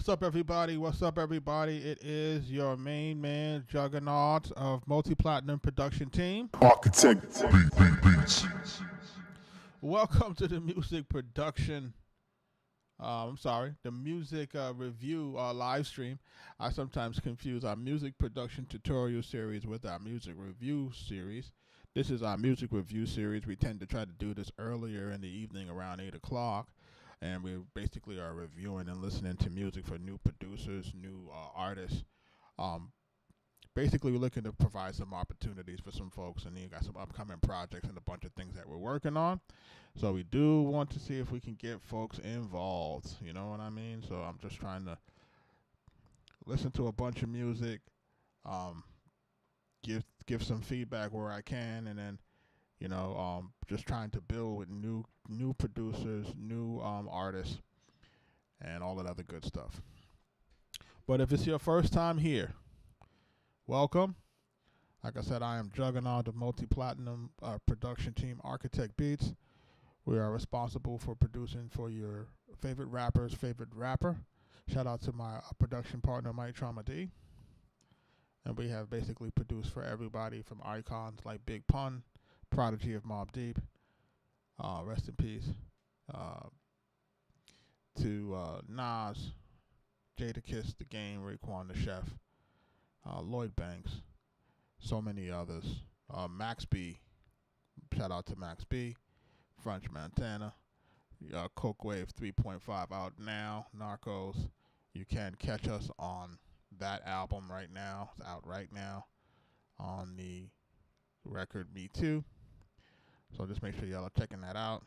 up, everybody? What's up, everybody? It is your main man, Juggernaut of Multi-Platinum Production Team. Arkatech Beatz. Welcome to the music production. The music review live stream. I sometimes confuse our music production tutorial series with our music review series. This is our music review series. We tend to try to do this earlier in the evening around 8 o'clock. And we basically are reviewing and listening to music for new producers, new artists. Basically, we're looking to provide some opportunities for some folks, and you got some upcoming projects and a bunch of things that we're working on. So we do want to see if we can get folks involved. You know what I mean? So I'm just trying to listen to a bunch of music, give some feedback where I can, and then just trying to build with new producers, new artists, and all that other good stuff. But if it's your first time here, welcome. Like I said, I am Juggernaut of Multi-Platinum Production Team, Arkatech Beatz. We are responsible for producing for your favorite rapper's favorite rapper. Shout out to my production partner, Mike Trauma D. And we have basically produced for everybody from icons like Big Pun, Prodigy of Mobb Deep, rest in peace, to Nas, Jadakiss, The Game, Raekwon the Chef, Lloyd Banks, so many others. Max B, shout out to Max B, French Montana, Coke Wave 3.5 out now, Narcos. You can catch us on that album right now. It's out right now on the record Me Too. So just make sure y'all are checking that out.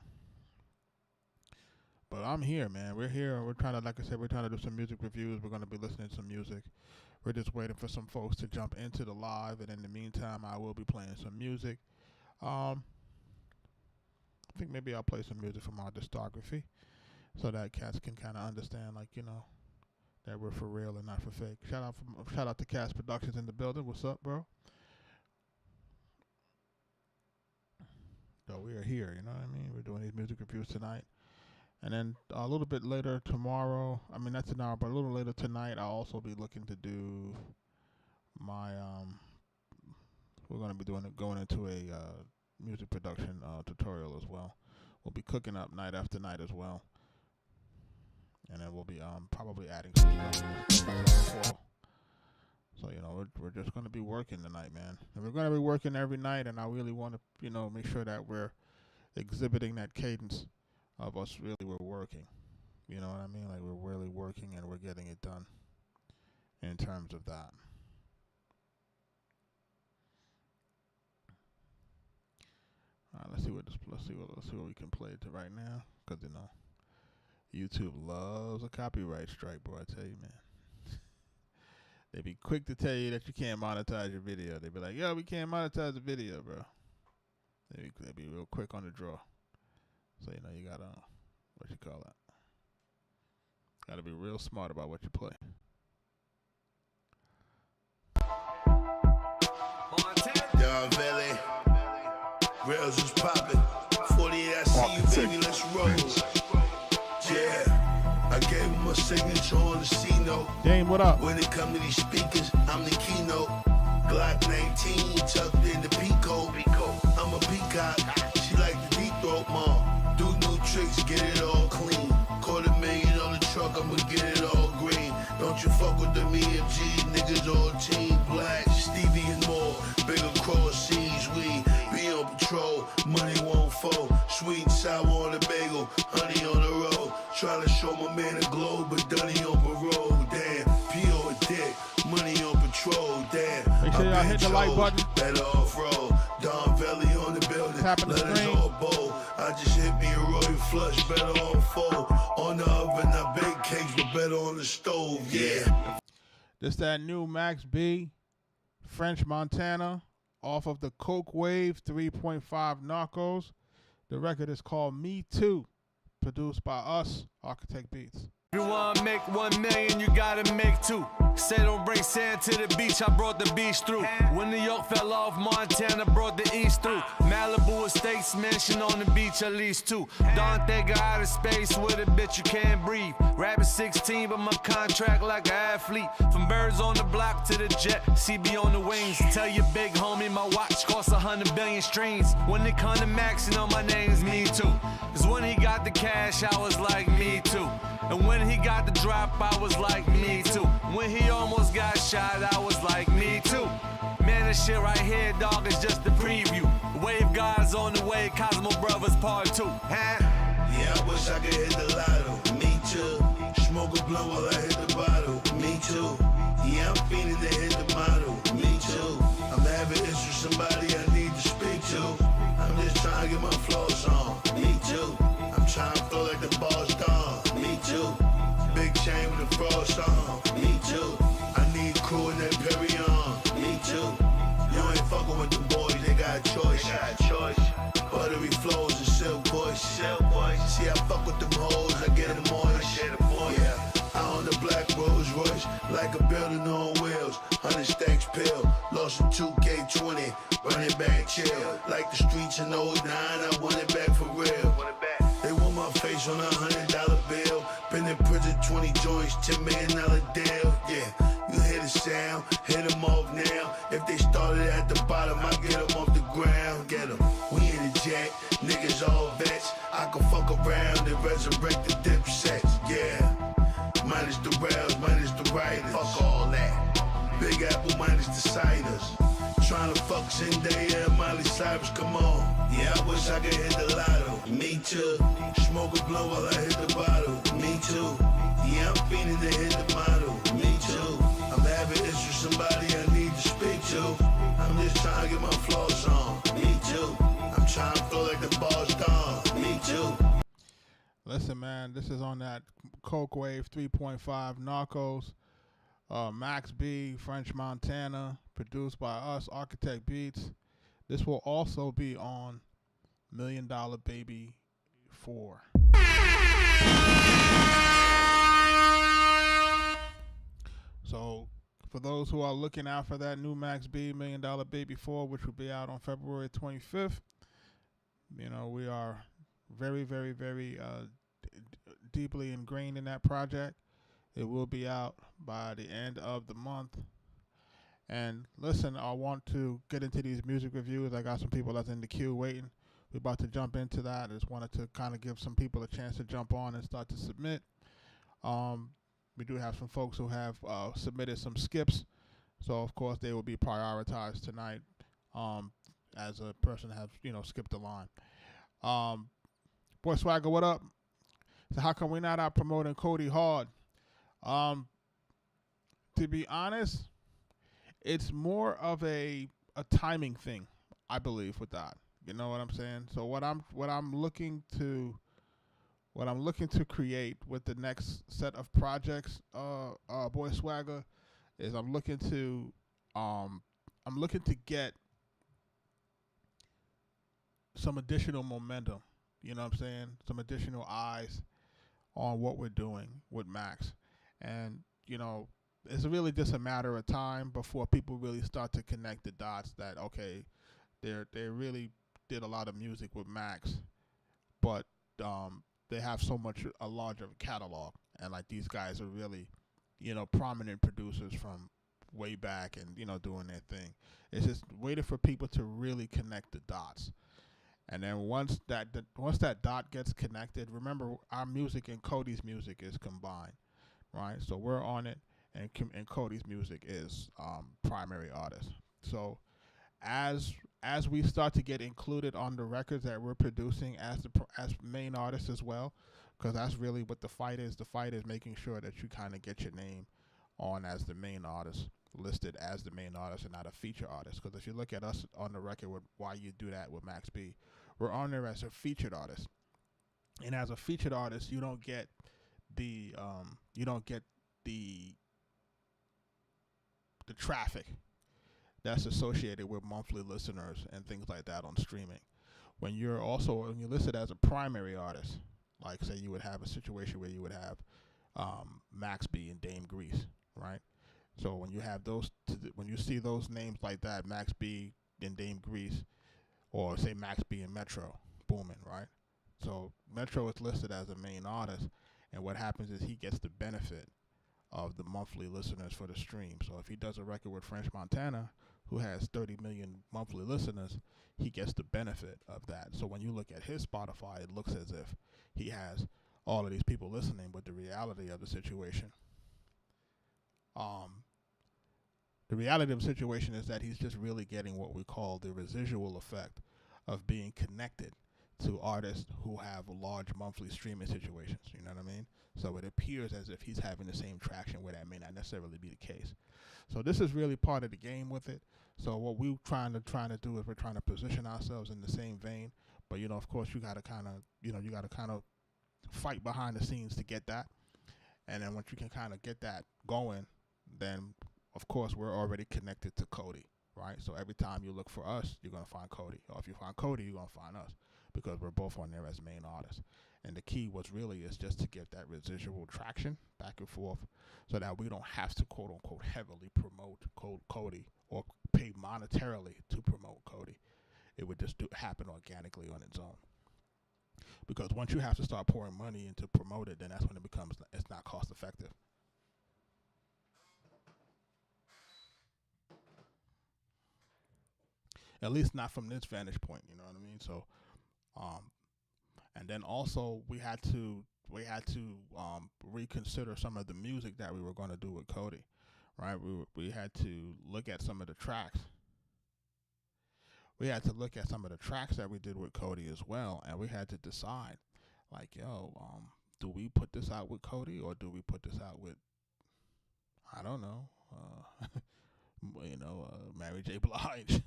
But I'm here, man. We're here. We're trying to, like I said, we're trying to do some music reviews. We're going to be listening to some music. We're just waiting for some folks to jump into the live. And in the meantime, I will be playing some music. I think maybe I'll play some music from our discography so that cats can kind of understand, that we're for real and not for fake. Shout out to Cass Productions in the building. What's up, bro? So we are here, you know what I mean? We're doing these music reviews tonight. And then a little bit later tomorrow, that's an hour, but a little later tonight, I'll also be looking to do my, we're going to be going into a music production tutorial as well. We'll be cooking up night after night as well. And then we'll be probably adding some stuff. So, we're just going to be working tonight, man. And we're going to be working every night, and I really want to, make sure that we're exhibiting that cadence of us we're working. You know what I mean? Like, we're really working and we're getting it done in terms of that. All right, let's see what we can play to right now, because, YouTube loves a copyright strike, bro, I tell you, man. They be quick to tell you that you can't monetize your video. They be like, yo, we can't monetize the video, bro. They be real quick on the draw. So, you gotta, gotta be real smart about what you play. Don Valley, rails is popping. 48, I see you, baby, let's roll. Yeah, I gave him a signature on the C-note. Dame, what up? When it come to these speakers, I'm the keynote. Glock 19 tucked in the Pico. I'm a peacock, she like the deep throat, mom. Do new tricks, get it all clean. $250,000 on the truck, I'ma get it all green. Don't you fuck with the EMG, niggas all team black. Stevie and more, bigger cross seas, we be on patrol. Money won't fold, sweet and sour on the bagel, honey on the road. Trying to show my man a glow, but Dunny on parole. Damn, P.O. a dick, money on patrol. Damn, make sure y'all hit the like button. Better off roll. Don Valley on the building. Tapping the Let screen. us all bowl. I just hit me a royal flush, better on fold. On the oven, I bake cakes, but better on the stove. Yeah. This that new Max B, French Montana, off of the Coke Wave 3.5 Narcos. The record is called Me Too, produced by us, Arkatech Beatz. If you wanna make 1 million, you gotta make 2. Say don't bring sand to the beach, I brought the beach through. When New York fell off, Montana brought the east through. Malibu estates, mansion on the beach, at least two. Don't think of outer space with a bitch you can't breathe. Rapping 16, but my contract like an athlete. From birds on the block to the jet, CB on the wings. Tell your big homie my watch costs 100 billion streams. When it come to maxing on my name's me too. Cause when he got the cash, I was like me too. And when he got the drop, I was like me too. When he almost got shot, I was like me too. Man, this shit right here, dog, is just a preview. Wave God's on the way, Cosmo Brothers Part 2. Huh? Yeah, I wish I could hit the lotto. Me too. Smoke a blunt while I hit the bottle. Me too. Yeah, I'm feeling to hit the model. Me too. I'm having issues with somebody I need to speak to. I'm just trying to get my flows on. Me too. I'm trying to flow like the boss dog. Me too. Big chain with a frost on. Me too. I need crew in that Perry on. Me too. You ain't fucking with the boys, they got a choice. Buttery flows and silk boys. See, I fuck with them hoes, I get them moist. Yeah, I own the black Rolls Royce, like a building on wheels. 100 stacks pill, lost in 2K20, running back chill. Like the streets in '09, I want it back for real. They want my face on $100 bill. Been in prison 20 joints, $10 million deal. Yeah, you hear the sound, hit them off now. If they started at the bottom, I get them off the ground. Get them, we in the jet, niggas all vets. I can fuck around and resurrect the dipsets. Yeah, minus the rails, minus the riders. Fuck all that. Big Apple minus the ciders. Tryna fuck Zendaya and Miley Cyrus, come on. Yeah, I wish I could hit the lotto. Me too. Smoke a blunt while I hit the bottle. Me too. Yeah, I'm feeling to hit the model. Me too. I'm having issues with somebody I need to speak to. I'm just trying to get my flows on. Me too. I'm trying to flow like the boss dog. Me too. Listen, man, this is on that Coke Wave 3.5 Narcos. Max B, French Montana, produced by us, Arkatech Beatz. This will also be on $1 Million Baby 4. So, for those who are looking out for that new Max B, $1 Million Baby 4, which will be out on February 25th, you know, we are very, very, very deeply ingrained in that project. It will be out by the end of the month. And listen, I want to get into these music reviews. I got some people that's in the queue waiting. We're about to jump into that. I just wanted to kind of give some people a chance to jump on and start to submit. We do have some folks who have submitted some skips. So, of course, they will be prioritized tonight as a person has, skipped the line. Boy Swagger, what up? So how come we're not out promoting Cody hard? To be honest, it's more of a timing thing, I believe, with that. You know what I'm saying? So what I'm looking to create with the next set of projects, Boy Swagger, is I'm looking to get some additional momentum. You know what I'm saying? Some additional eyes on what we're doing with Max. And, it's really just a matter of time before people really start to connect the dots that, okay, they really did a lot of music with Max, but they have a larger catalog. And, like, these guys are really, prominent producers from way back and, doing their thing. It's just waiting for people to really connect the dots. And then once that dot gets connected, remember, our music and Cody's music is combined. Right, so we're on it, and Cody's music is primary artist. So, as we start to get included on the records that we're producing as main artists as well, because that's really what the fight is. The fight is making sure that you kind of get your name on as the main artist, listed as the main artist, and not a feature artist. Because if you look at us on the record with Why You Do That with Max B, we're on there as a featured artist, and as a featured artist, you don't get the traffic that's associated with monthly listeners and things like that on streaming. When you're listed as a primary artist, like say you would have a situation where you would have Max B and Dame Grease, right? So when you have when you see those names like that, Max B and Dame Grease, or say Max B and Metro booming, right? So Metro is listed as a main artist, and what happens is he gets the benefit of the monthly listeners for the stream. So if he does a record with French Montana, who has 30 million monthly listeners, he gets the benefit of that. So when you look at his Spotify, it looks as if he has all of these people listening, but the reality of the situation, is that he's just really getting what we call the residual effect of being connected to artists who have large monthly streaming situations. You know what I mean? So it appears as if he's having the same traction where that may not necessarily be the case. So this is really part of the game with it. So what we're trying to do is we're trying to position ourselves in the same vein. But of course, you got to kind of fight behind the scenes to get that. And then once you can kind of get that going, then of course we're already connected to Cody, right? So every time you look for us, you're gonna find Cody, or if you find Cody, you're gonna find us, because we're both on there as main artists. And the key is just to get that residual traction back and forth, so that we don't have to quote unquote heavily promote Cody or pay monetarily to promote Cody. It would just happen organically on its own. Because once you have to start pouring money into promote it, then that's when it's not cost effective. At least not from this vantage point, you know what I mean? So, and then also we had to reconsider some of the music that we were going to do with Cody, right? We had to look at some of the tracks. We had to look at some of the tracks that we did with Cody as well, and we had to decide, like, do we put this out with Cody, or do we put this out with, I don't know, Mary J. Blige,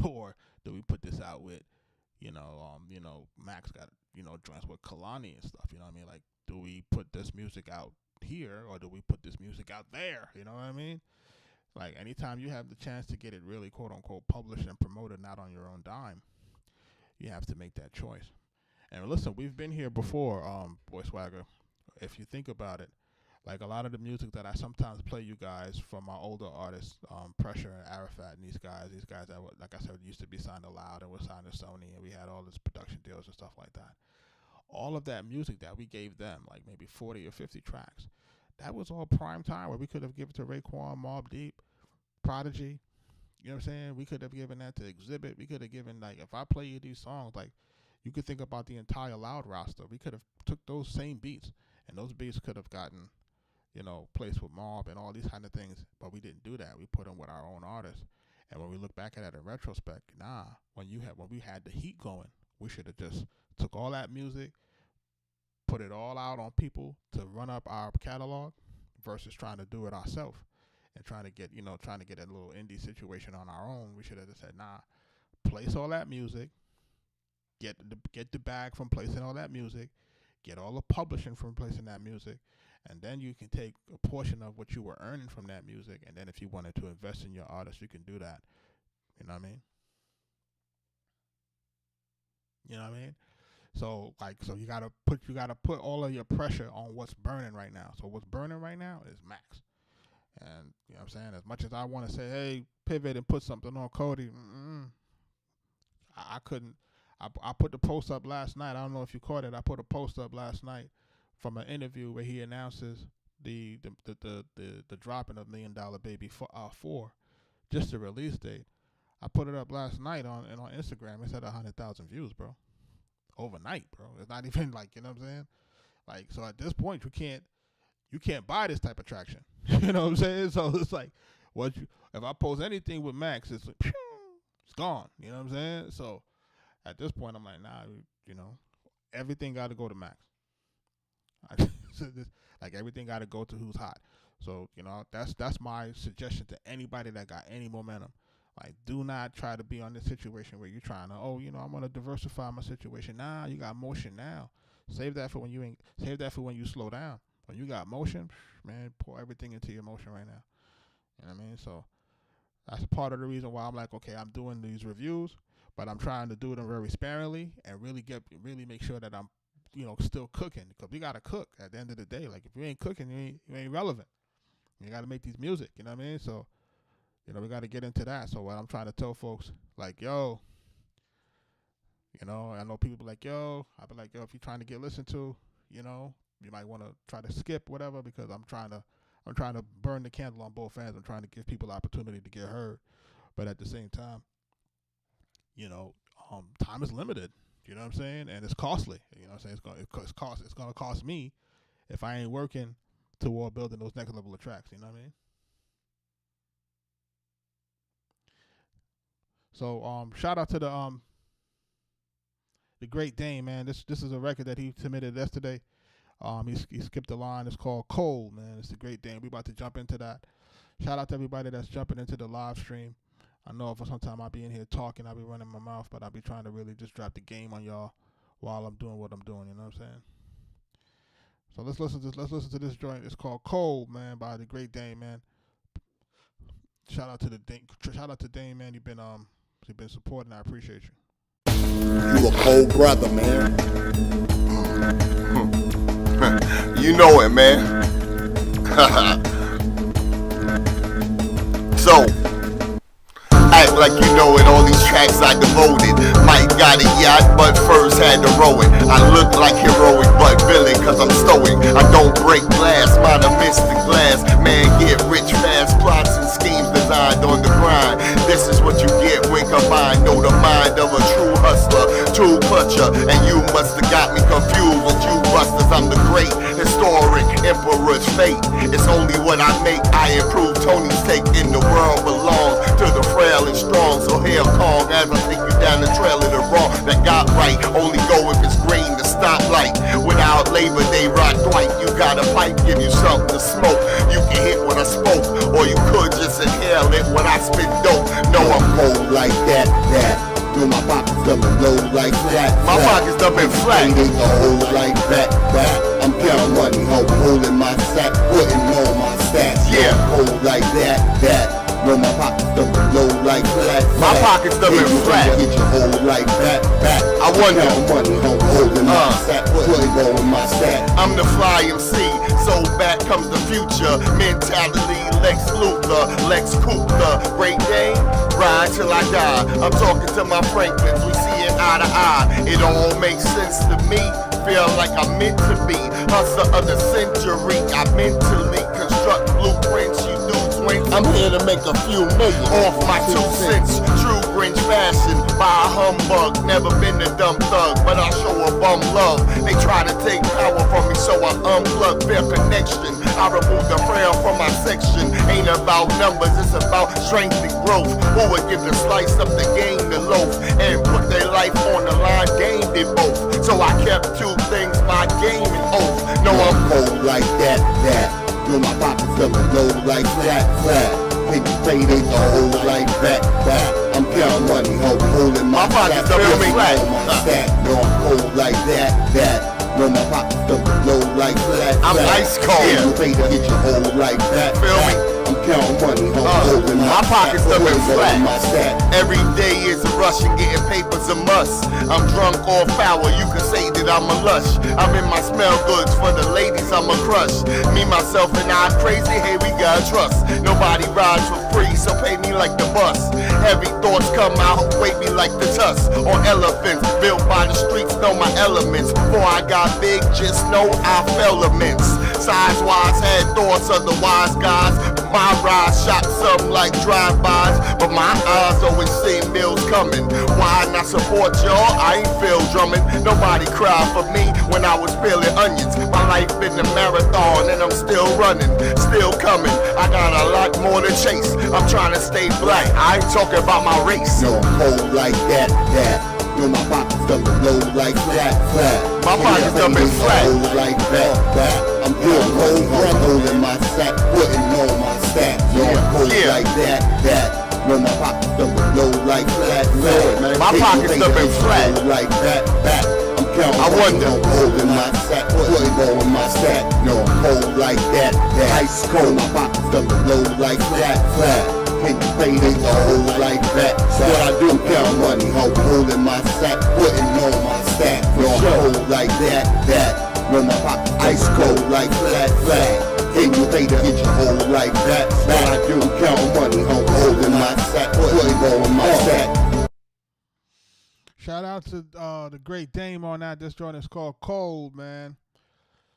or do we put this out with, Max got, joints with Kalani and stuff, you know what I mean? Like, do we put this music out here, or do we put this music out there? You know what I mean? Like, anytime you have the chance to get it really, quote unquote, published and promoted, not on your own dime, you have to make that choice. And listen, we've been here before, Boy Swagger. If you think about it, like a lot of the music that I sometimes play you guys from my older artists, Pressure and Arafat and these guys that, like I said, used to be signed to Loud and were signed to Sony, and we had all this production deals and stuff like that. All of that music that we gave them, like maybe 40 or 50 tracks, that was all prime time where we could have given to Raekwon, Mobb Deep, Prodigy. You know what I'm saying? We could have given that to Exhibit. We could have given, like, if I play you these songs, like, you could think about the entire Loud roster. We could have took those same beats, and those beats could have gotten, placed with Mob and all these kind of things, but we didn't do that. We put them with our own artists. And when we look back at it in retrospect, when we had the heat going, we should have just took all that music, put it all out on people to run up our catalog, versus trying to do it ourselves and trying to get a little indie situation on our own. We should have just said, place all that music, get the bag from placing all that music, get all the publishing from placing that music, and then you can take a portion of what you were earning from that music, and then if you wanted to invest in your artist, you can do that. You know what I mean? You know what I mean? So you gotta put all of your pressure on what's burning right now. So what's burning right now is Max. And you know what I'm saying? As much as I want to say, hey, pivot and put something on Cody, I couldn't. I put the post up last night. I don't know if you caught it. I put a post up last night from an interview where he announces the dropping of $1 Million Baby 4, just the release date. I put it up last night on Instagram. It's at 100,000 views, bro. Overnight, bro. It's not even like, you know what I'm saying? Like, so at this point, you can't buy this type of traction. You know what I'm saying? So it's like, if I post anything with Max, it's like, it's gone. You know what I'm saying? So at this point, I'm like, everything got to go to Max. Like, everything got to go to who's hot. So, that's my suggestion to anybody that got any momentum. Like, do not try to be on this situation where you're trying to, I'm going to diversify my situation. Nah, you got motion now. Save that for when you slow down. When you got motion, man, pour everything into your motion right now. You know what I mean? So that's part of the reason why I'm like, okay, I'm doing these reviews, but I'm trying to do them very sparingly and really make sure that I'm, still cooking, because we got to cook at the end of the day. Like, if you ain't cooking, you ain't relevant. You got to make these music, you know what I mean? So, you know, we got to get into that. So what I'm trying to tell folks, like, yo, you know, I know people like, yo, I'll be like, yo, if you're trying to get listened to, you know, you might want to try to skip whatever, because I'm trying to burn the candle on both ends. I'm trying to give people the opportunity to get heard. But at the same time, you know, time is limited. You know what I'm saying? And it's costly. You know what I'm saying? It's going to cost me if I ain't working toward building those next level of tracks. You know what I mean? So shout out to the Great Dane, man. This is a record that he submitted yesterday. He skipped the line. It's called Cold, man. It's the Great Dane. We about to jump into that. Shout out to everybody that's jumping into the live stream. I know for some time I'll be in here talking, I'll be running my mouth, but I'll be trying to really just drop the game on y'all while I'm doing what I'm doing. You know what I'm saying? So let's listen to this joint. It's called Cold, man, by the Great Dane, man. Shout out to Dane, man. You've been supporting. I appreciate you. You a cold brother, man. You know it, man. So, act like you know it, all these tracks I devoted. Mike got a yacht, but first had to row it. I look like heroic, but villain, cause I'm stoic. I don't break glass, mine are missed the glass. Man, get rich fast, plots and schemes designed on the grind. This is what you get when combined. Know the mind of a true hustler, true clutcher. And you must have got me confused with you busters. I'm the great, historic, emperor's fate. It's only what I make, I improve. Tony's take in the world belongs to the frail and strong. So hail Kong as I take you down the trail of the wrong that got right. Only go if it's green, the stoplight. Without Labor Day rock Dwight, you got a pipe, give you something to smoke. You can hit what I spoke, or you could just inhale it when I spit dope. No, I'm cold like that. No, my pockets dumping low like that. My pockets dumping flat. Ain't a hole like that. I'm counting money, holding my sack, putting on my stats. Yeah, cold like that. No, my pockets dumping low like that. My pockets dumping flat. Get your hole like that. I wonder. Money, holding my sack, putting on my stats. I'm the fly MC, so back comes the future mentality. Lex Luthor, Lex Cooper, Great Dane, ride till I die. I'm talking to my Franklins, we see it eye to eye. It all makes sense to me, feel like I'm meant to be. Hustler of the century, I mentally construct blueprints, you do twins. I'm here to make a few million off my 2 cents. True Grinch fashion, by a humbug. Never been a dumb thug, but I show a bum love. They try to take power from me, so I unplug their connection. I remove the frail from my section. Ain't about numbers, it's about strength and growth. Who would give the slice up the game, the loaf, and put their life on the line, gained it both. So I kept 2 things, my game and oath. No, I'm cold like that. No, my pockets dumping low like flat. Can you pay they the hole like that? I'm counting money, holding my pockets dumping flat. No, I'm cold like that. No, my pockets dumping low like flat. I'm ice cold. Yeah. You pay to get your hole like that. Feel me? I'm counting money, holding my pockets dumping flat. Every day is a rush and getting papers a must. I'm drunk off power, you can say that I'm a lush. I'm in my smell goods, for the ladies I'm a crush. Me, myself, and I crazy, hey, we got trust. Nobody rides for free, so pay me like the bus. Heavy thoughts come out, weight me like the tusk. On elephants, built by the streets, know my elements. Before I got big, just know I fell immense. Size-wise, had thoughts of the wise guys. My rise shot some like drive-bys, but my eyes always see meals coming. Why not support y'all? I ain't feel drumming. Nobody cried for me when I was peeling onions. My life been a marathon and I'm still running, still coming. I got a lot more to chase. I'm trying to stay black. I ain't talking about my race. No, cold like that. No, my pockets dumping low like flat. My pockets dumping flat. Like that. I'm doing cold, holding my sack, putting on my stack. No, I'm cold like that. No, my pockets dumping low like flat. My pockets dumping flat. Like that. I'm counting. I wonder. Holding my sack, putting on my stack. No, I'm cold like that. Ice cold. My pockets dumping low like flat. Can you pay they the hole like that? So what I do, count money, holding my sack, putting on my stack. No, I'm cold like that. No, my pocket ice cold like flat. Hate you hater, get you old like that. All I do, count money, I'm holding my sack, Playboy in my sack. Shout out to the great Dame on that. This joint is called Cold, man.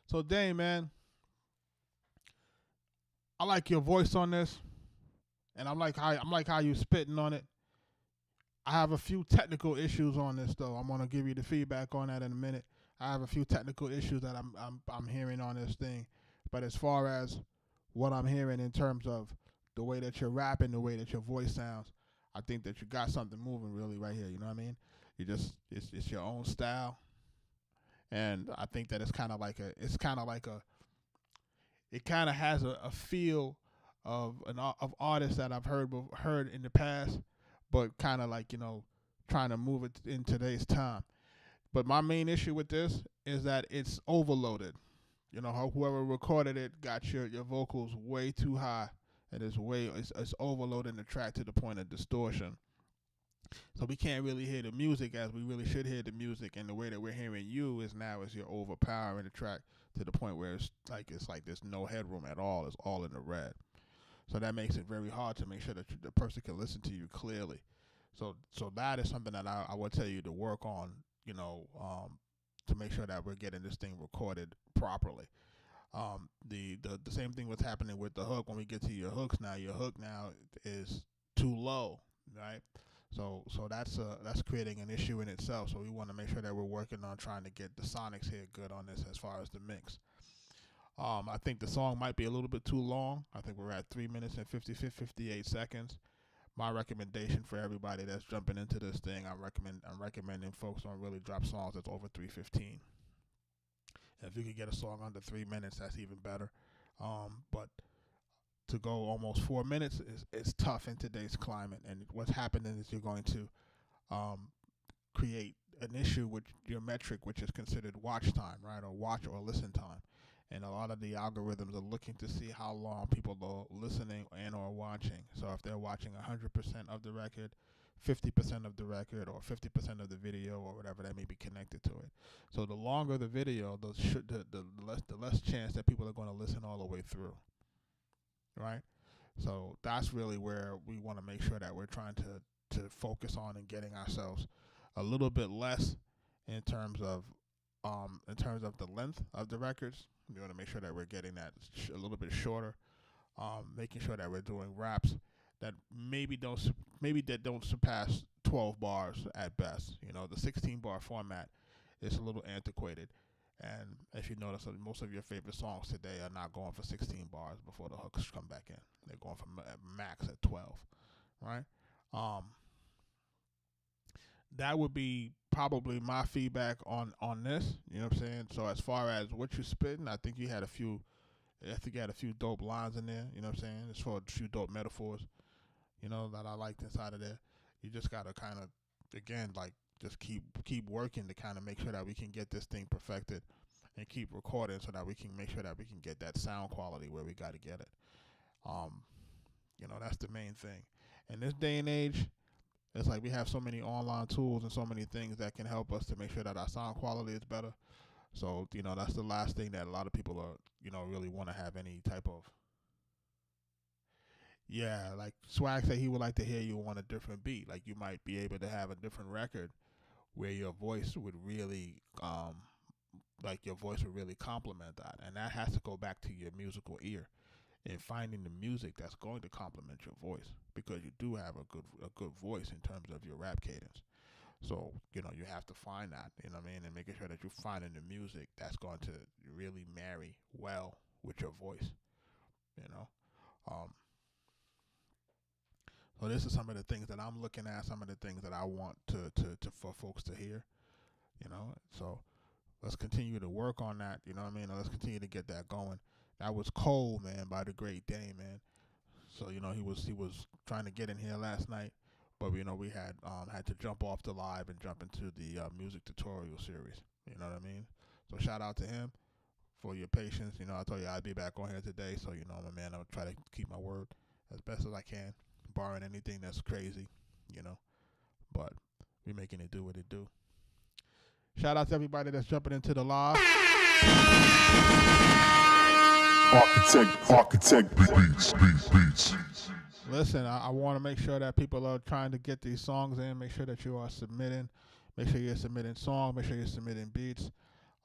So Dame, man, I like your voice on this, and I'm like how you spitting on it. I have a few technical issues on this though. I'm gonna give you the feedback on that in a minute. I have a few technical issues that I'm hearing on this thing, but as far as what I'm hearing in terms of the way that you're rapping, the way that your voice sounds, I think that you got something moving really right here. You know what I mean? You just it's your own style, and I think that it kind of has a feel of artists that I've heard in the past, but kind of like, you know, trying to move it in today's time. But my main issue with this is that it's overloaded. You know, whoever recorded it got your vocals way too high, and it's overloading the track to the point of distortion. So we can't really hear the music as we really should hear the music, and the way that we're hearing you is you're overpowering the track to the point where it's like there's no headroom at all. It's all in the red. So that makes it very hard to make sure that the person can listen to you clearly. So that is something that I would tell you to work on, you know, to make sure that we're getting this thing recorded properly. The same thing was happening with the hook. When we get to your hooks now, your hook now is too low, right? So that's creating an issue in itself. So we want to make sure that we're working on trying to get the sonics here good on this as far as the mix. I think the song might be a little bit too long. I think we're at 3 minutes and 58 seconds. My recommendation for everybody that's jumping into this thing, I'm recommending folks don't really drop songs that's over 3:15. If you could get a song under 3 minutes, that's even better. But to go almost 4 minutes is tough in today's climate. And what's happening is you're going to create an issue with your metric, which is considered watch time, right, or watch or listen time. And a lot of the algorithms are looking to see how long people are listening and or watching. So if they're watching 100% of the record, 50% of the record, or 50% of the video, or whatever that may be connected to it. So the longer the video, the less chance that people are going to listen all the way through, right? So that's really where we want to make sure that we're trying to focus on and getting ourselves a little bit less in terms of the length of the records. We want to make sure that we're getting that a little bit shorter, making sure that we're doing raps that maybe don't surpass 12 bars at best. You know, the 16-bar format is a little antiquated, and if you notice, most of your favorite songs today are not going for 16 bars before the hooks come back in. They're going for max at 12, right? That would be probably my feedback on this. You know what I'm saying? So as far as what you're spitting, I think you had a few dope lines in there. You know what I'm saying? As far as a few dope metaphors, you know, that I liked inside of there. You just gotta kind of, again, like, just keep working to kind of make sure that we can get this thing perfected, and keep recording so that we can make sure that we can get that sound quality where we got to get it. You know, that's the main thing. In this day and age, it's like we have so many online tools and so many things that can help us to make sure that our sound quality is better. So, you know, that's the last thing that a lot of people are, you know, really want to have any type of. Yeah, like Swag said he would like to hear you on a different beat. Like, you might be able to have a different record where your voice would really, complement that. And that has to go back to your musical ear and finding the music that's going to complement your voice, because you do have a good voice in terms of your rap cadence. So, you know, you have to find that, you know what I mean, and making sure that you're finding the music that's going to really marry well with your voice, you know. So this is some of the things that I'm looking at, some of the things that I want to for folks to hear, you know. So let's continue to work on that, you know what I mean, and let's continue to get that going. That was Cold, man, by the great Dame, man. So, you know, he was trying to get in here last night, but, you know, we had to jump off the live and jump into the music tutorial series. You know what I mean? So shout out to him for your patience. You know, I told you I'd be back on here today, so, you know, my man, I'll try to keep my word as best as I can, barring anything that's crazy, you know. But we making it do what it do. Shout out to everybody that's jumping into the live. Arkatech Beatz. Listen, I want to make sure that people are trying to get these songs in. Make sure that you are submitting. Make sure you're submitting songs. Make sure you're submitting beats.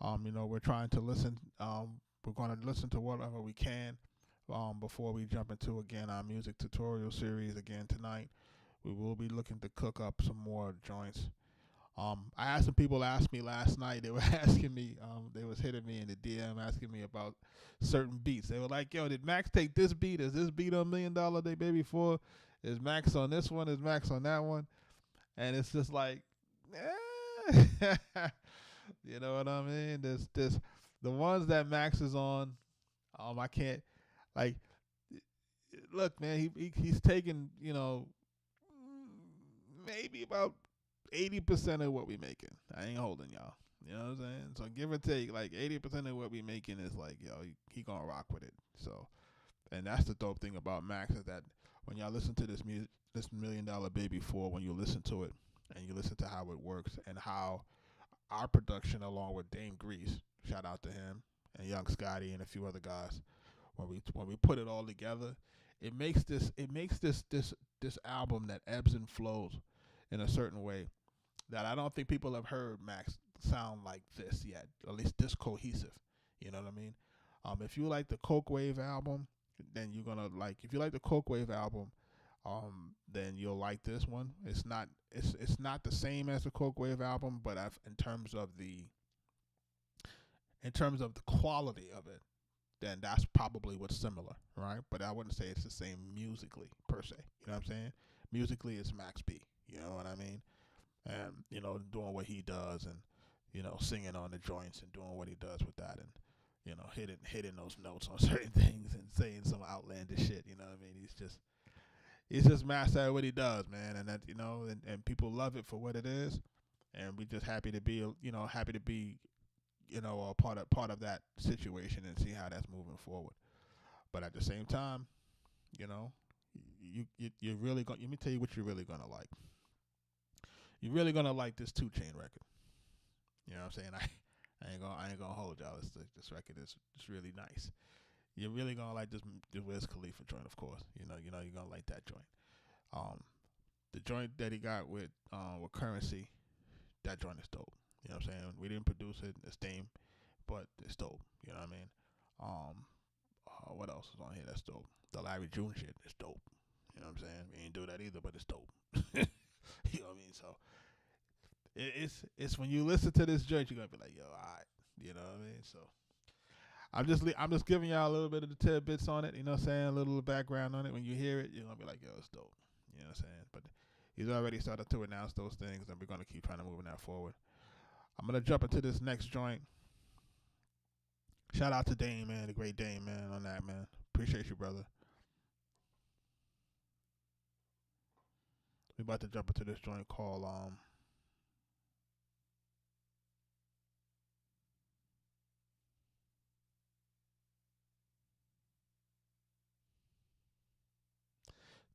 We're trying to listen. We're going to listen to whatever we can before we jump into, again, our music tutorial series again tonight. We will be looking to cook up some more joints. I had some people ask me last night. They were asking me, they was hitting me in the DM asking me about certain beats. They were like, yo, did Max take this beat? Is this beat on $1 Million Day Baby 4? Is Max on this one? Is Max on that one? And it's just like, you know what I mean? This the ones that Max is on, I can't, like, look, man, he's taking, maybe about 80% of what we making. I ain't holding y'all. You know what I'm saying? So give or take, like 80% of what we making is like, yo, he gonna rock with it. So, and that's the dope thing about Max, is that when y'all listen to this music, this $1 Million Baby 4, when you listen to it and you listen to how it works and how our production, along with Dame Grease, shout out to him, and Young Scotty and a few other guys, when we put it all together, it makes this album that ebbs and flows in a certain way that I don't think people have heard Max sound like this yet, at least this cohesive. You know what I mean? If you like the Coke Wave album, then you're gonna like. If you like the Coke Wave album, then you'll like this one. It's not the same as the Coke Wave album, but in terms of the quality of it, then that's probably what's similar, right? But I wouldn't say it's the same musically per se. You know what I'm saying? Musically, it's Max B. You know what I mean? And, doing what he does, and, singing on the joints and doing what he does with that, and, hitting those notes on certain things and saying some outlandish shit. You know what I mean? He's just master at what he does, man. And that, and people love it for what it is. And we're just happy to be, a part of that situation and see how that's moving forward. But at the same time, you're really going. Let me tell you what you're really gonna like. You're really gonna like this 2 Chainz record. You know what I'm saying? I ain't gonna hold y'all. This record is really nice. You're really gonna like this Wiz Khalifa joint, of course. You're gonna like that joint. The joint that he got with Currency, that joint is dope. You know what I'm saying? We didn't produce it, it's Dame, but it's dope. You know what I mean? What else is on here that's dope? The Larry June shit is dope. You know what I'm saying? We ain't do that either, but it's dope. You know what I mean? So it's when you listen to this joint, you're gonna be like, yo, alright. You know what I mean? So I'm just giving y'all a little bit of the tidbits on it. You know what I'm saying? A little background on it. When you hear it, you're gonna be like, yo, it's dope. You know what I'm saying? But he's already started to announce those things, and we're gonna keep trying to move that forward. I'm gonna jump into this next joint. Shout out to Dame, man, the great Dame, man, on that, man. Appreciate you, brother. We about to jump into this joint called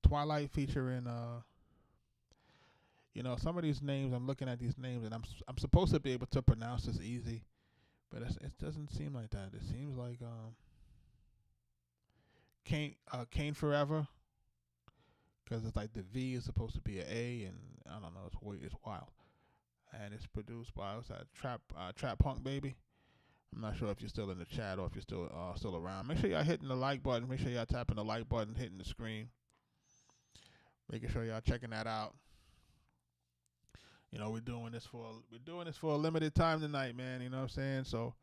Twilight, featuring some of these names. I'm looking at these names, and I'm supposed to be able to pronounce this easy, but it doesn't seem like that. It seems like Kane Forever, because it's like the V is supposed to be an A, and I don't know, it's wild. And it's produced by, what's that, Trap Punk Baby. I'm not sure if you're still in the chat or if you're still around. Make sure y'all hitting the like button. Make sure y'all tapping the like button, hitting the screen. Making sure y'all checking that out. We're doing this for a limited time tonight, man. You know what I'm saying? So,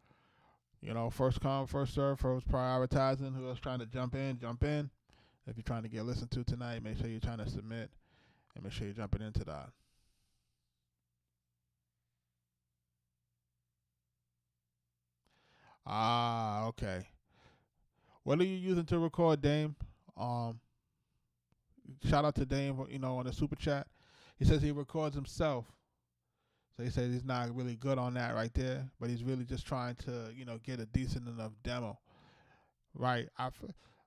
first come, first serve, first prioritizing. Who's trying to jump in, jump in. If you're trying to get listened to tonight, make sure you're trying to submit, and make sure you're jumping into that. Okay. What are you using to record, Dame? Shout out to Dame, on the super chat. He says he records himself. So he says he's not really good on that right there, but he's really just trying to, get a decent enough demo. Right.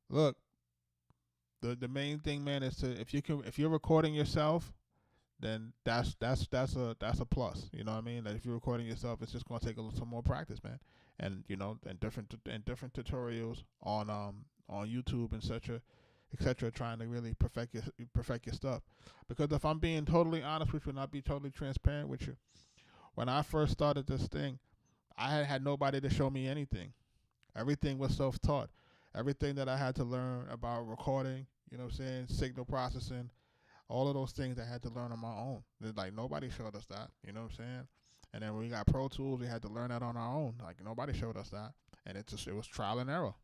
Look, the main thing, man, is if you're recording yourself, then that's a plus. You know what I mean? That if you're recording yourself, it's just gonna take some more practice, man. and and different tutorials on YouTube and etc. Trying to really perfect your stuff. Because if I'm being totally honest with you, and I'll be totally transparent with you, when I first started this thing, I had nobody to show me anything. Everything was self-taught. Everything that I had to learn about recording, signal processing, all of those things I had to learn on my own. Like, nobody showed us that, you know what I'm saying? And then when we got Pro Tools, we had to learn that on our own. Like, nobody showed us that. And it was trial and error.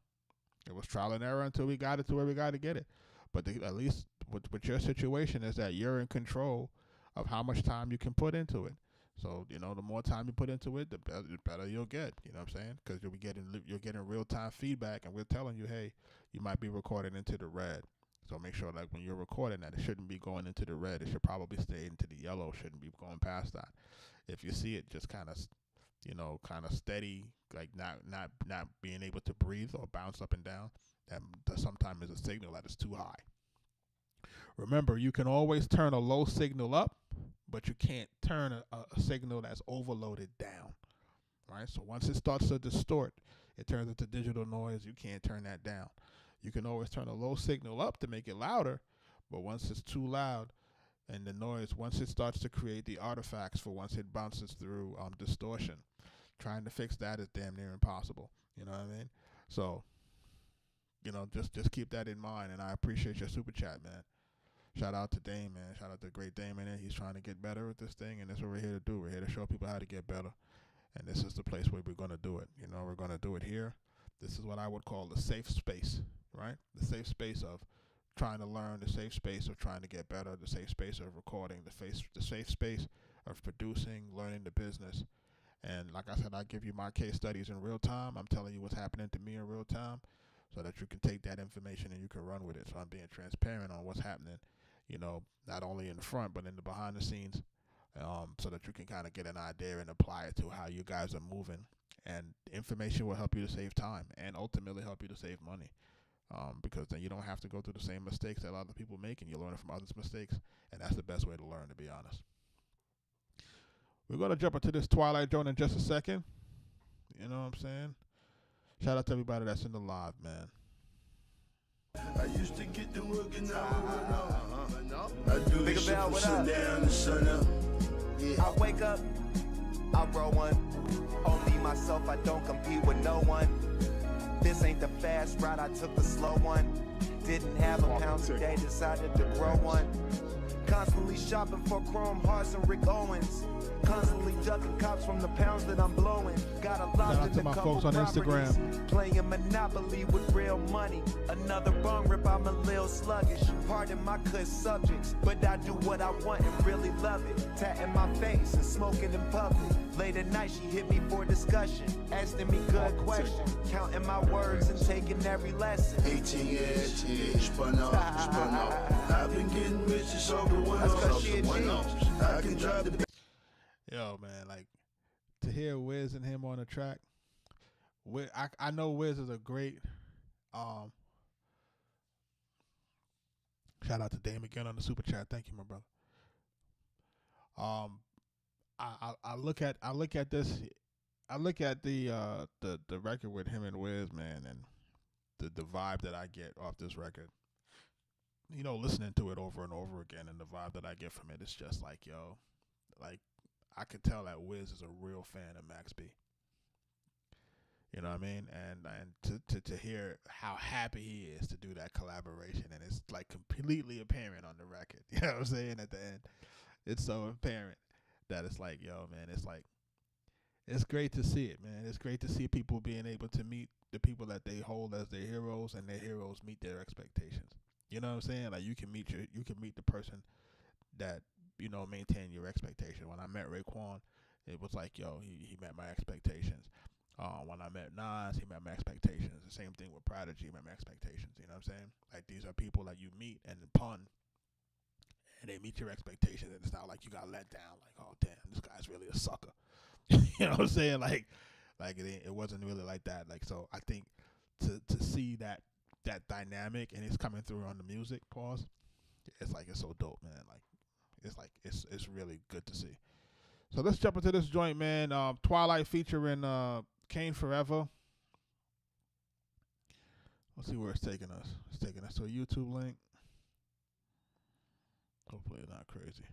It was trial and error until we got it to where we got to get it. But at least with your situation is that you're in control of how much time you can put into it. So, the more time you put into it, the better you'll get, you know what I'm saying? Because you're getting real-time feedback, and we're telling you, hey, you might be recording into the red. So make sure, like, when you're recording that, it shouldn't be going into the red. It should probably stay into the yellow. Shouldn't be going past that. If you see it just kind of steady, like not being able to breathe or bounce up and down, that sometimes is a signal that is too high. Remember, you can always turn a low signal up, but you can't turn a signal that's overloaded down, right? So once it starts to distort, it turns into digital noise. You can't turn that down. You can always turn a low signal up to make it louder, but once it's too loud and the noise, once it starts to create the artifacts for once it bounces through distortion, trying to fix that is damn near impossible. You know what I mean? So, just keep that in mind, and I appreciate your super chat, man. Shout out to Dame, man. Shout out to great Dame in there. He's trying to get better at this thing, and that's what we're here to do. We're here to show people how to get better, and this is the place where we're going to do it. We're going to do it here. This is what I would call the safe space, right? The safe space of trying to learn, the safe space of trying to get better, the safe space of recording, the safe space of producing, learning the business. And like I said, I give you my case studies in real time. I'm telling you what's happening to me in real time so that you can take that information and you can run with it. So I'm being transparent on what's happening, not only in the front, but in the behind the scenes, so that you can kind of get an idea and apply it to how you guys are moving. And information will help you to save time and ultimately help you to save money, because then you don't have to go through the same mistakes that other people make, and you learn from others' mistakes, and that's the best way to learn, to be honest. We're going to jump into this Twilight Zone in just a second. You know what I'm saying? Shout out to everybody that's in the live, man. I used to get to work and I do this shit from sundown to sun up. Yeah. I wake up, I roll one. Only myself, I don't compete with no one. This ain't the fast route, I took the slow one. Didn't have a pound today, decided to grow one. Constantly shopping for Chrome Hearts and Rick Owens. Constantly ducking cops from the pounds that I'm blowing. Got a lot to my folks on Instagram. Playing Monopoly with real money. Another bong rip, I'm a little sluggish. Pardon my cuss subjects, but I do what I want and really love it. Tatting my face and smoking in public. Late at night, she hit me for discussion. Asking me good questions. Counting my words and taking every lesson. 18 years, spun off. I've been getting rich, it's all the one-offs. I can drive the... Yo, man, like, to hear Wiz and him on the track, I know Wiz is a great, shout out to Dame again on the super chat. Thank you, my brother. I look at the record with him and Wiz, man, and the vibe that I get off this record. Listening to it over and over again, and the vibe that I get from it is just like, yo, like, I could tell that Wiz is a real fan of Max B. You know what I mean? And to hear how happy he is to do that collaboration, and it's like completely apparent on the record. You know what I'm saying? At the end, it's so apparent that it's like, yo, man, it's great to see it, man. It's great to see people being able to meet the people that they hold as their heroes, and their heroes meet their expectations. You know what I'm saying? Like, you can meet the person that, maintain your expectation. When I met Raekwon, it was like, yo, he met my expectations. When I met Nas, he met my expectations. The same thing with Prodigy, he met my expectations. You know what I'm saying? Like, these are people that you meet and pun, and they meet your expectations, and it's not like you got let down. Like, oh, damn, this guy's really a sucker. You know what I'm saying? Like it wasn't really like that. Like, so I think to see that dynamic, and it's coming through on the music, pause, it's like, it's so dope, man. Like, it's really good to see. So let's jump into this joint, man. Twilight featuring Kane Forever. Let's see where it's taking us. It's taking us to a YouTube link. Hopefully it's not crazy.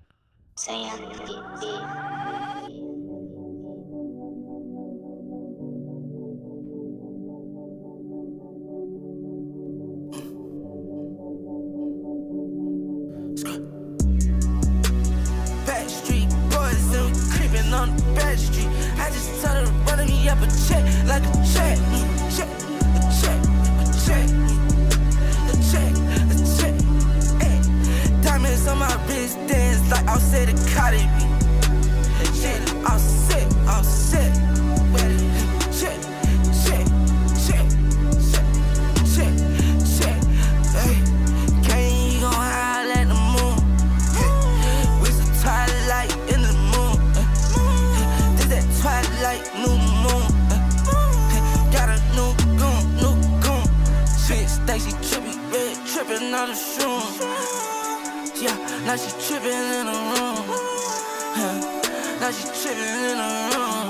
Back street boys and we creeping on the back street. I just told her to run me up a check like a check, check, a check, a check, a check, a check. Ay. Diamonds on my wrist dance like I'll say the Cardi B. Shit, I'll set, I'll set. Check, check, check, check, check, check. Ay. Can't you gon' howl at the moon? With some twilight in the moon. This that twilight new moon. Got a new goon. Chicks think she trippy, red trippin' on the shroom. Yeah, now she trippin' in the room. Now she trippin' in the room.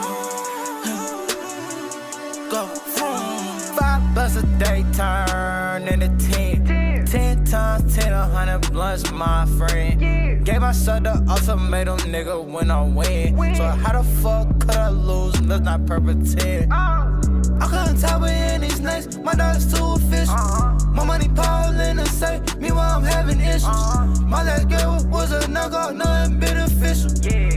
Go vroom. 5 bucks a day turn into 10. 10 times 10, 100 blunts, my friend. Gave myself the ultimatum, nigga, when I win. So how the fuck could I lose? Let's not pretend. I couldn't tell with any snakes, my dog's too official. My money power in the safe, meanwhile I'm having issues. My last girl was a knockout, nothing beneficial.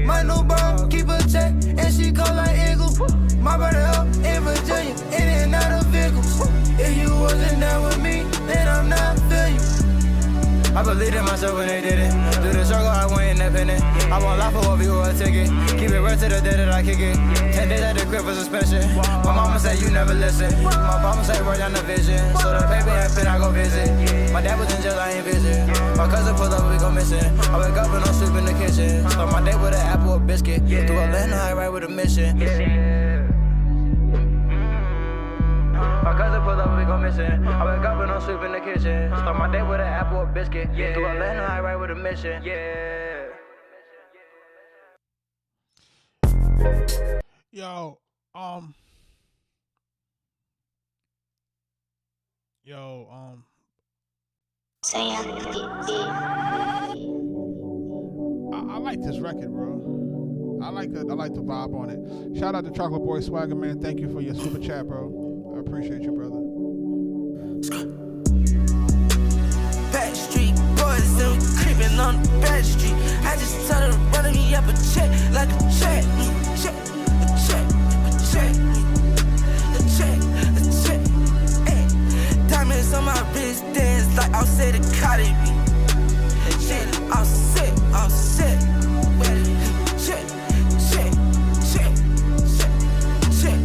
My new bro keep a check, and she call like Eagle. My brother up in Virginia, in and out of vehicles. If you wasn't there with me, then I'm not feeling you. I believed in myself when they did it. Through the struggle, I went independent. I won't lie for what people will take it. Keep it real to the day that I kick it. 10 days at the crib for suspension. My mama said you never listen. My mama said write down the vision. So the paper happen, I go visit. My dad was in jail, I ain't visit. My cousin pulled up, we go missing. I wake up and I'm sleep in the kitchen. Start my day with an apple or biscuit. Through Atlanta, I ride with a mission. My cousin pulled up, we go missing. I wake up and I'm sleep in the kitchen. Start my day with an apple or biscuit. Through Atlanta, I ride with a mission. Yo, I like this record, bro. I like the vibe on it. Shout out to Chocolate Boy Swagger, man. Thank you for your super chat, bro. I appreciate you, brother. Back street boys and we creeping on the back street. I just told her to run me up a check like a check, check, a check, a check, a check, a check. Ay. Diamonds on my wrist dance like I'll say the Cardi B. Shit, I'll set, I'll set. Check, check, check, check, check,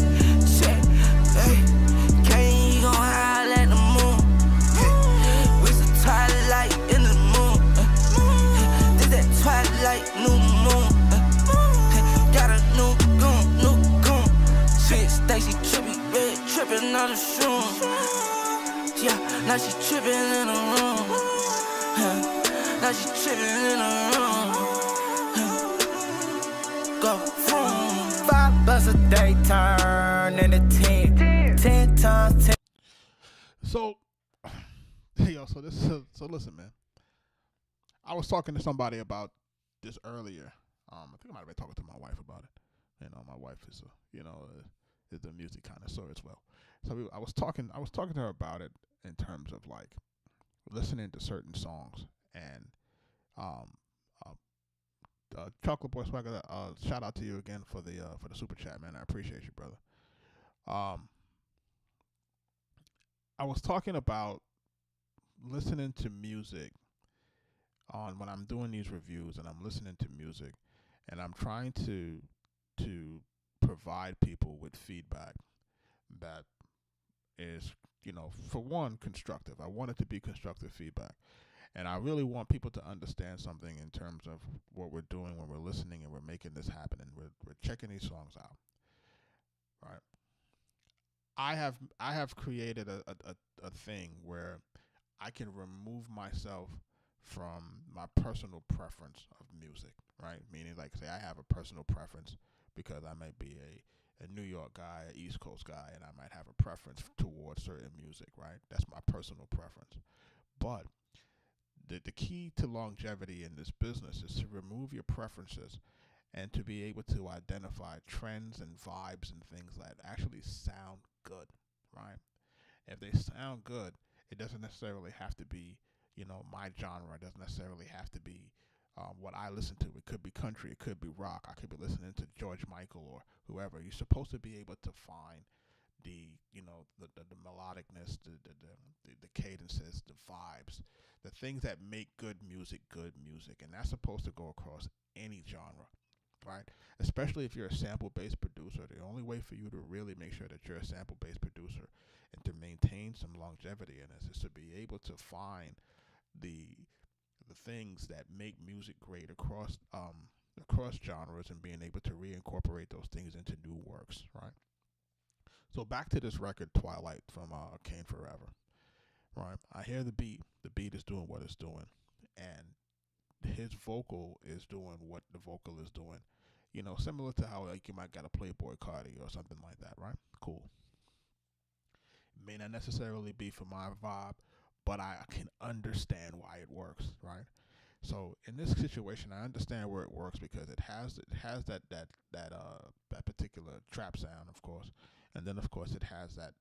check. Ay. Can't you gon' howl at the moon? With some twilight in the moon. This that twilight new moon. Got a new goon. Chicks think she trippy, red trippin' on the shroom. Yeah, now she trippin' in the room. Now she trippin' in the room. Go vroom. 5 bucks a day turn into 10. 10 times 10. So listen, man. I was talking to somebody about this earlier. I think I might have been talking to my wife about it. You know, my wife is is the music connoisseur as well. So I was talking to her about it in terms of like listening to certain songs and Chocolate Boy Swagger, shout out to you again for the super chat, man. I appreciate you, brother. I was talking about listening to music on when I'm doing these reviews and I'm listening to music and I'm trying to provide people with feedback that is, for one, constructive. I want it to be constructive feedback. And I really want people to understand something in terms of what we're doing when we're listening and we're making this happen and we're checking these songs out. Right? I have created a thing where I can remove myself from my personal preference of music, right? Meaning, like, say I have a personal preference because I may be a New York guy, an East Coast guy, and I might have a preference towards certain music, right? That's my personal preference. But the key to longevity in this business is to remove your preferences and to be able to identify trends and vibes and things that actually sound good, right? If they sound good, it doesn't necessarily have to be, my genre. It doesn't necessarily have to be what I listen to. It could be country. It could be rock. I could be listening to George Michael or whoever. You're supposed to be able to find the melodicness, the cadences, the vibes, the things that make good music, and that's supposed to go across any genre, right? Especially if you're a sample-based producer. The only way for you to really make sure that you're a sample-based producer and to maintain some longevity in this is to be able to find the things that make music great across genres and being able to reincorporate those things into new works, right? So back to this record, Twilight, from Kane Forever, right? I hear the beat. The beat is doing what it's doing, and his vocal is doing what the vocal is doing. Similar to how like you might get a Playboy Cardi or something like that, right? Cool. It may not necessarily be for my vibe, but I can understand why it works, right? So in this situation, I understand where it works because it has that particular trap sound, of course, and then of course it has that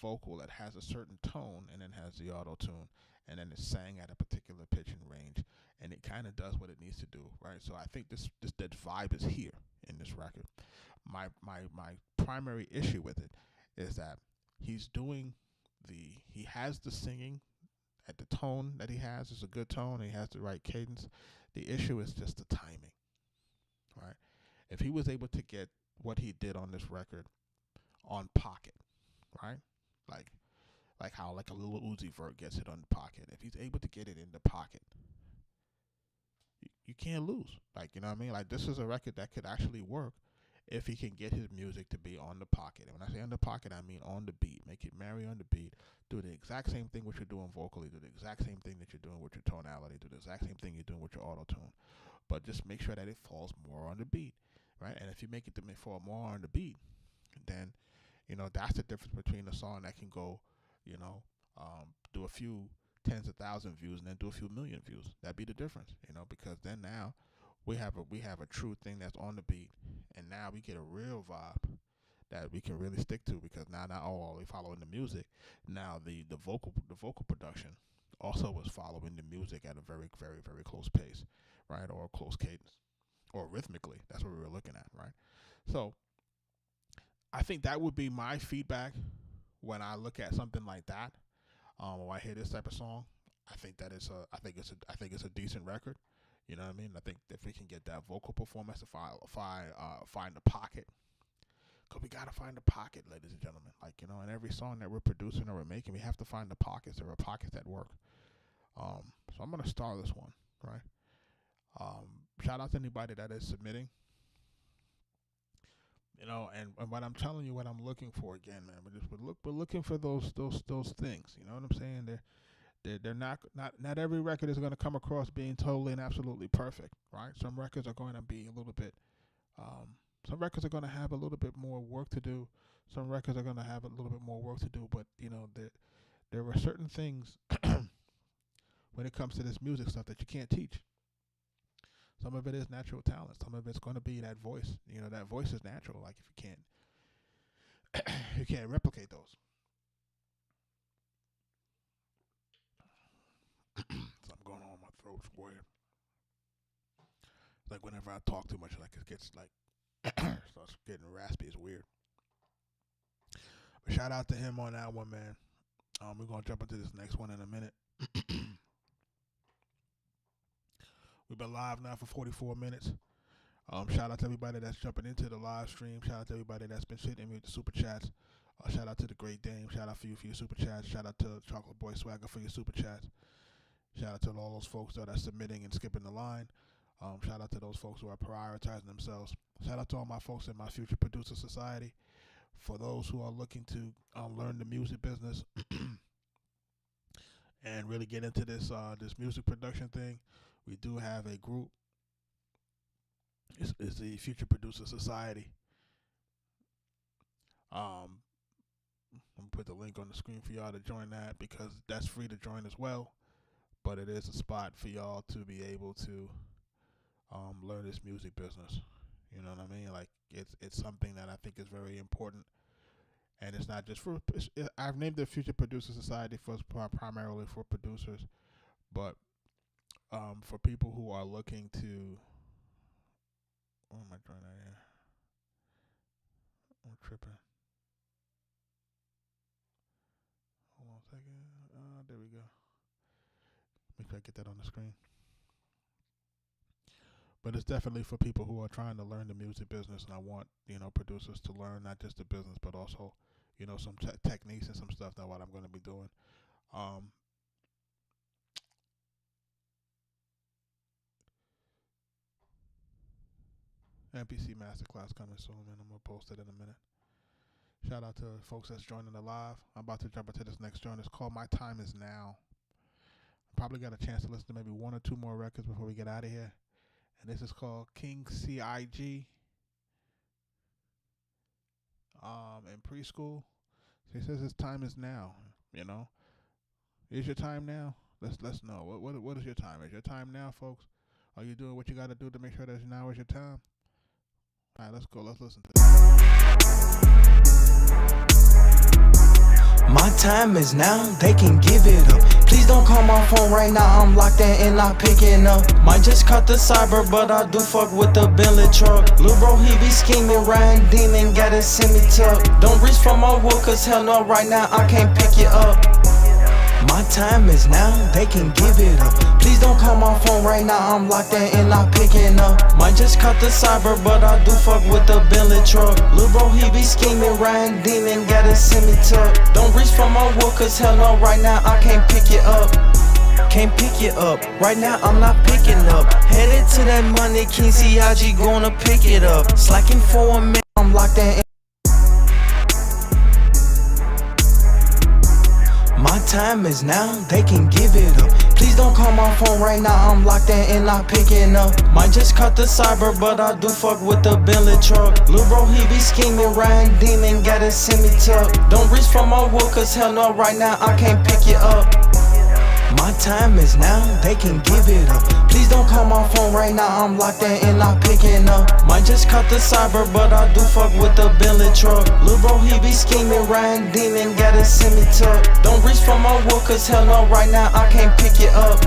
vocal that has a certain tone, and then has the auto tune, and then it's sang at a particular pitch and range, and it kind of does what it needs to do, right? So I think that vibe is here in this record. My primary issue with it is that he has the singing at the tone that he has is a good tone. He has the right cadence. The issue is just the timing, right? If he was able to get what he did on this record on pocket, right? Like how like a little Uzi Vert gets it on the pocket. If he's able to get it in the pocket, you can't lose. Like, you know what I mean? Like, this is a record that could actually work if he can get his music to be on the pocket. And when I say on the pocket, I mean on the beat. Make it marry on the beat. Do the exact same thing what you're doing vocally. Do the exact same thing that you're doing with your tonality. Do the exact same thing you're doing with your auto-tune. But just make sure that it falls more on the beat, right? And if you make it to fall more on the beat, then, that's the difference between a song that can go, do a few tens of thousand views and then do a few million views. That'd be the difference, because then now we have a true thing that's on the beat, and now we get a real vibe that we can really stick to, because now not all are we following the music. Now the vocal production also was following the music at a very, very, very close pace, right? Or a close cadence, or rhythmically. That's what we were looking at, right? So I think that would be my feedback when I look at something like that. Or I hear this type of song, I think it's a decent record. You know what I mean? I think if we can get that vocal performance to find the pocket, because we got to find the pocket, ladies and gentlemen. Like, in every song that we're producing or we're making, we have to find the pockets. There are pockets that work. So I'm going to star this one, right? Shout out to anybody that is submitting. And what I'm telling you, what I'm looking for again, man, we're looking for those things. You know what I'm saying? They're not every record is going to come across being totally and absolutely perfect, right? Some records are going to be a little bit, some records are going to have a little bit more work to do. Some records are going to have a little bit more work to do, but there are certain things when it comes to this music stuff that you can't teach. Some of it is natural talent. Some of it's going to be that voice. That voice is natural. Like, if you can't replicate those. Something going on in my throat's weird. It's like whenever I talk too much, like it gets like starts getting raspy. It's weird. But shout out to him on that one, man. We're gonna jump into this next one in a minute. We've been live now for 44 minutes. Shout out to everybody that's jumping into the live stream. Shout out to everybody that's been sitting with the super chats. Shout out to the Great Dame. Shout out for you for your super chats. Shout out to Chocolate Boy Swagger for your super chats. Shout out to all those folks that are submitting and skipping the line. Shout out to those folks who are prioritizing themselves. Shout out to all my folks in my Future Producer Society. For those who are looking to learn the music business and really get into this music production thing, we do have a group. It's the Future Producer Society. I'm gonna put the link on the screen for y'all to join that, because that's free to join as well. But it is a spot for y'all to be able to learn this music business. You know what I mean? Like it's something that I think is very important, and it's not just for. I've named the Future Producer Society for primarily for producers, but for people who are looking to. What am I trying to here? I'm tripping. Hold on a second. There we go. Make sure I get that on the screen. But it's definitely for people who are trying to learn the music business, and I want producers to learn not just the business, but also some techniques and some stuff. That what I'm going to be doing. MPC Masterclass coming soon, and I'm gonna post it in a minute. Shout out to folks that's joining the live. I'm about to jump into this next joint. It's called My Time Is Now. Probably got a chance to listen to maybe one or two more records before we get out of here. And this is called King CIG. In preschool. So he says his time is now. Is your time now? Let's know. What is your time? Is your time now, folks? Are you doing what you got to do to make sure that now is your time? All right, let's go. Let's listen to this. My time is now, they can give it up. Please don't call my phone right now, I'm locked in and not picking up. Might just cut the cyber, but I do fuck with the Bentley truck. Lil' bro, he be scheming, riding demon, gotta send me tuck. Don't reach for my wood, cause hell no, right now I can't pick you up. My time is now, they can give it up. Please don't call my phone right now, I'm locked in and not picking up. Might just cut the cyber, but I do fuck with the Bentley truck. Lil' bro, he be scheming, riding demon, gotta send me tuck. Don't reach for my wood, cause hell no, right now I can't pick you up. Can't pick you up, right now I'm not picking up. Headed to that money, King CIG gonna pick it up. Slacking for a minute, I'm locked in. My time is now, they can give it up. Please don't call my phone right now, I'm locked in and not picking up. Might just cut the cyber, but I do fuck with the Bentley truck. Lil' bro, he be scheming, riding demon, gotta send me tuck. Don't reach for my wood, cause hell no, right now I can't pick you up. My time is now, they can give it up. Please don't call my phone right now, I'm locked in and not picking up. Might just cut the cyber, but I do fuck with the Bentley truck. Lil' bro, he be scheming, riding demon, gotta send me tuck. Don't reach for my wood, cause hell no, right now I can't pick you up.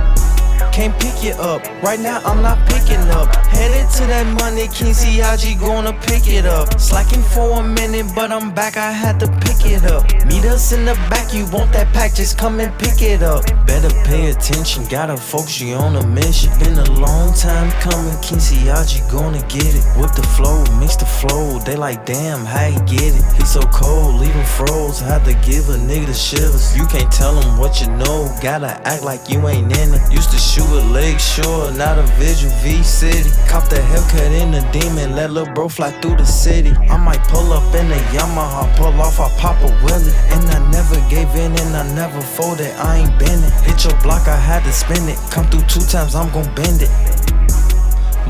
Can't pick you up, right now I'm not picking up. Headed to that money, King CIG gonna pick it up. Slacking for a minute, but I'm back, I had to pick it up. Meet us in the back, you want that pack, just come and pick it up. Better pay attention, gotta focus, you on a mission. Been a long time coming, King CIG gonna get it. Whip the flow, mix the flow, they like damn, how you get it? He so cold, leave him froze, had to give a nigga the shivers. You can't tell him what you know, gotta act like you ain't in it. Used to shoot a leg shore, not a visual V-City. Cop the Hellcat in the demon, let lil' bro fly through the city. I might pull up in a Yamaha, pull off, I pop a Willie. And I never gave in and I never folded, I ain't bending. Hit your block, I had to spin it. Come through 2 times, I'm gon' bend it.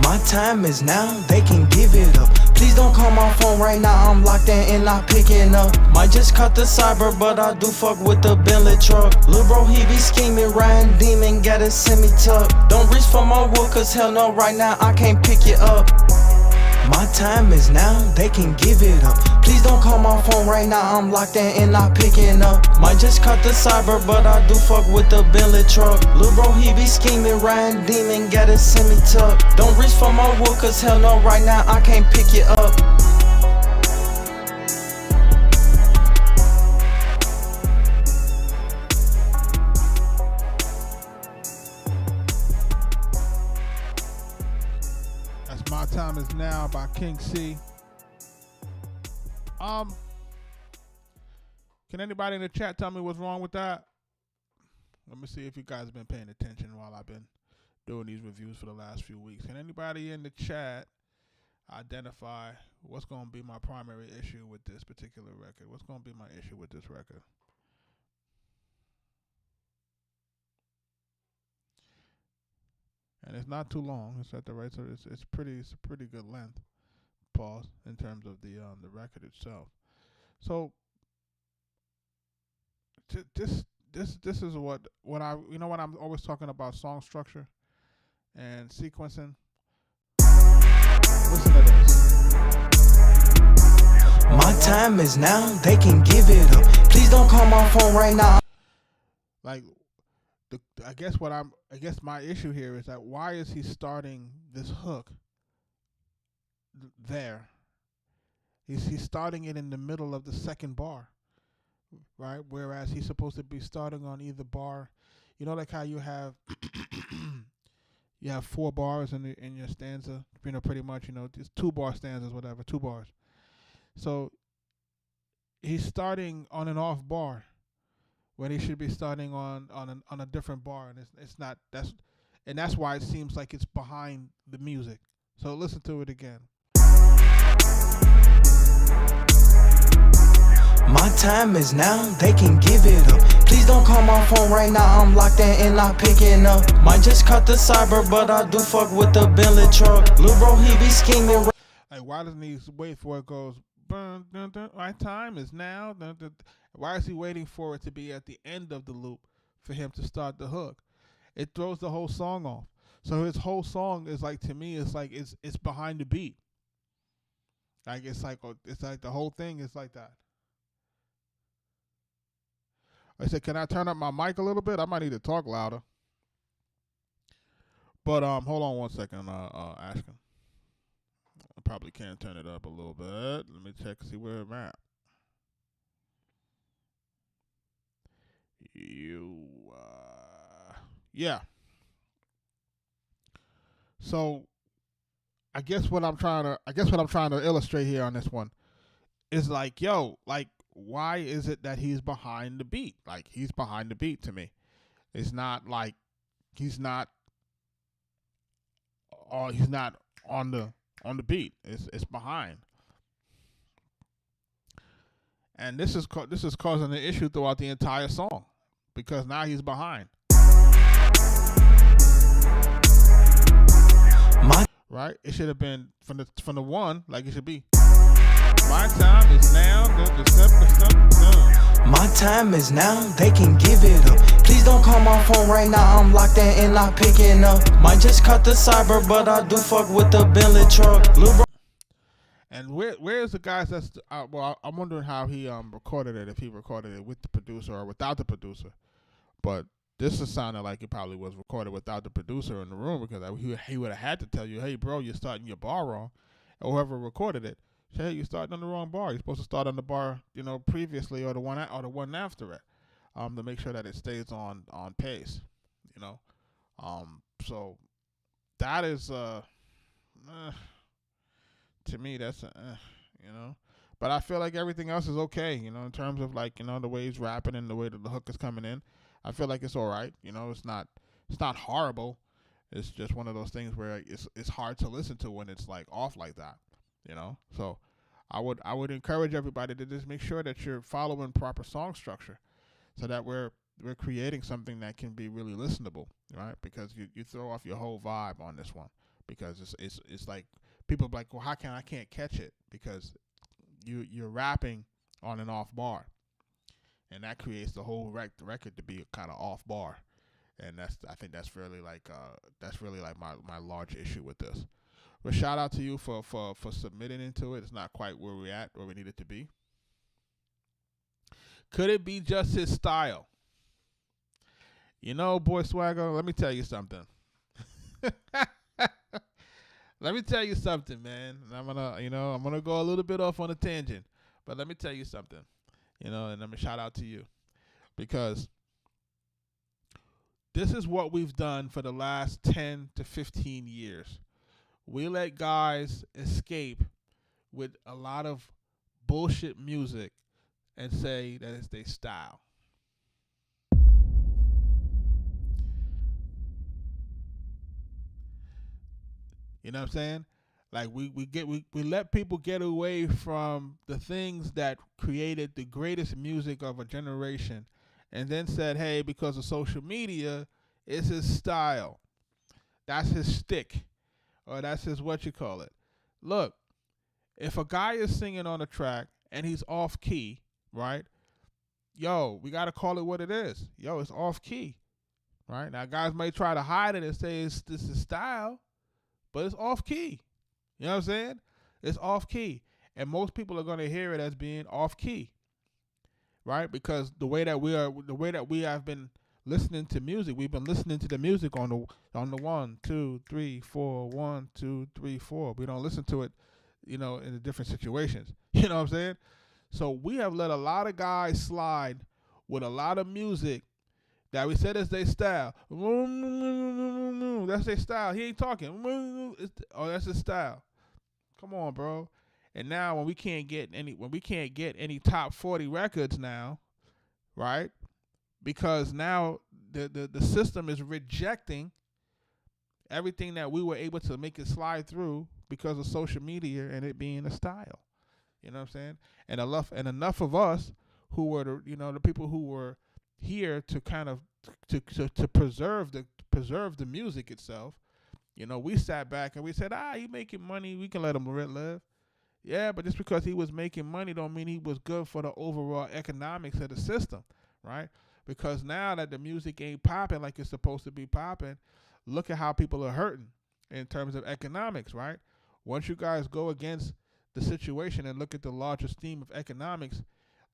My time is now, they can give it up. Please don't call my phone right now, I'm locked in and not picking up. Might just cut the cyber, but I do fuck with the Bentley truck. Lil' bro, he be scheming, riding demon, gotta send me tuck. Don't reach for my wood, cause hell no, right now I can't pick you up. My time is now, they can give it up. Please don't call my phone right now, I'm locked in and not picking up. Might just cut the cyber, but I do fuck with the Bentley truck. Lil' bro, he be scheming, riding demon, gotta send me tuck. Don't reach for my wood, cause hell no, right now I can't pick you up. My Time Is Now by King C. Can anybody in the chat tell me what's wrong with that? Let me see if you guys have been paying attention while I've been doing these reviews for the last few weeks. Can anybody in the chat identify what's going to be my primary issue with this particular record? What's going to be my issue with this record? And it's not too long. It's at the right, so it's a pretty good length. Pause in terms of the record itself. So this is what I when I'm always talking about song structure and sequencing. Listen to this. My time is now, they can give it up. Please don't call my phone right now. Like I guess my issue here is that why is he starting this hook there? He's starting it in the middle of the second bar, right? Whereas he's supposed to be starting on either bar. You know, like how you have you have 4 bars in your stanza. Pretty much. Just 2-bar stanzas, whatever, 2 bars. So he's starting on an off bar when he should be starting on a different bar, and it's not. That's why it seems like it's behind the music. So listen to it again. My time is now, they can give it up. Please don't call my phone right now, I'm locked in and not picking up. Might just cut the cyber, but I do fuck with the Bentley truck. Lil' bro, he be scheming. Like, why doesn't he wait for it goes, dun, dun, dun, my time is now. Dun, dun. Why is he waiting for it to be at the end of the loop for him to start the hook? It throws the whole song off. So his whole song is like, to me, it's like it's behind the beat. Like it's like the whole thing is like that. I said, can I turn up my mic a little bit? I might need to talk louder. But hold on one second, Ashton. I probably can turn it up a little bit. Let me check and see where I'm at. Yeah. So I guess what I'm trying to illustrate here on this one is like, why is it that he's behind the beat? Like, he's behind the beat to me. It's not like he's not on the beat. It's behind. And this is causing an issue throughout the entire song because now he's behind. Right? It should have been from the one, like it should be. My time is now. My time is now, they can give it up. Please don't call my phone right now, I'm locked in and not picking up. Might just cut the cyber, but I do fuck with the Bentley truck. And where's the guys that's well, I'm wondering how he recorded it, if he recorded it with the producer or without the producer. But this is sounding like it probably was recorded without the producer in the room, because he would have had to tell you, hey bro, you're starting your bar wrong. Or whoever recorded it, say, hey, you're starting on the wrong bar. You're supposed to start on the bar, previously, or the one after it, to make sure that it stays on pace, So that is to me, that's But I feel like everything else is okay, in terms of the way he's rapping and the way that the hook is coming in. I feel like it's all right. It's not horrible. It's just one of those things where it's hard to listen to when it's like off like that, So I would encourage everybody to just make sure that you're following proper song structure, so that we're creating something that can be really listenable, right? Because you throw off your whole vibe on this one, because it's like people are like, well, I can't catch it, because you're rapping on an off bar, and that creates the whole record to be kind of off bar, and I think that's really like my large issue with this. But shout out to you for submitting into it. It's not quite where we need it to be. Could it be just his style? Boy Swagger, let me tell you something. Let me tell you something, man. And I'm gonna go a little bit off on a tangent, but let me tell you something. And I'm gonna shout out to you, because this is what we've done for the last 10 to 15 years. We let guys escape with a lot of bullshit music and say that it's their style. You know what I'm saying? Like we let people get away from the things that created the greatest music of a generation, and then said, hey, because of social media, it's his style. That's his stick. Or that's his Look, if a guy is singing on a track and he's off key, right? Yo, we got to call it what it is. Yo, it's off key, right? Now, guys may try to hide it and say this is style, but it's off key. You know what I'm saying? It's off key. And most people are going to hear it as being off key, right? Because the way that we have been listening to music, we've been listening to the music on the 1, 2, 3, 4, 1, 2, 3, 4. We don't listen to it, in the different situations. You know what I'm saying? So we have let a lot of guys slide with a lot of music that we said is their style. That's their style. He ain't talking. That's his style. Come on, bro. And now when we can't get any top 40 records now, right? Because now the system is rejecting everything that we were able to make it slide through because of social media and it being a style. You know what I'm saying? And enough of us who were the people who were here to kind of to preserve the music itself. We sat back and we said, he making money, we can let him live. Yeah, but just because he was making money don't mean he was good for the overall economics of the system, right? Because now that the music ain't popping like it's supposed to be popping, look at how people are hurting in terms of economics, right? Once you guys go against the situation and look at the larger scheme of economics,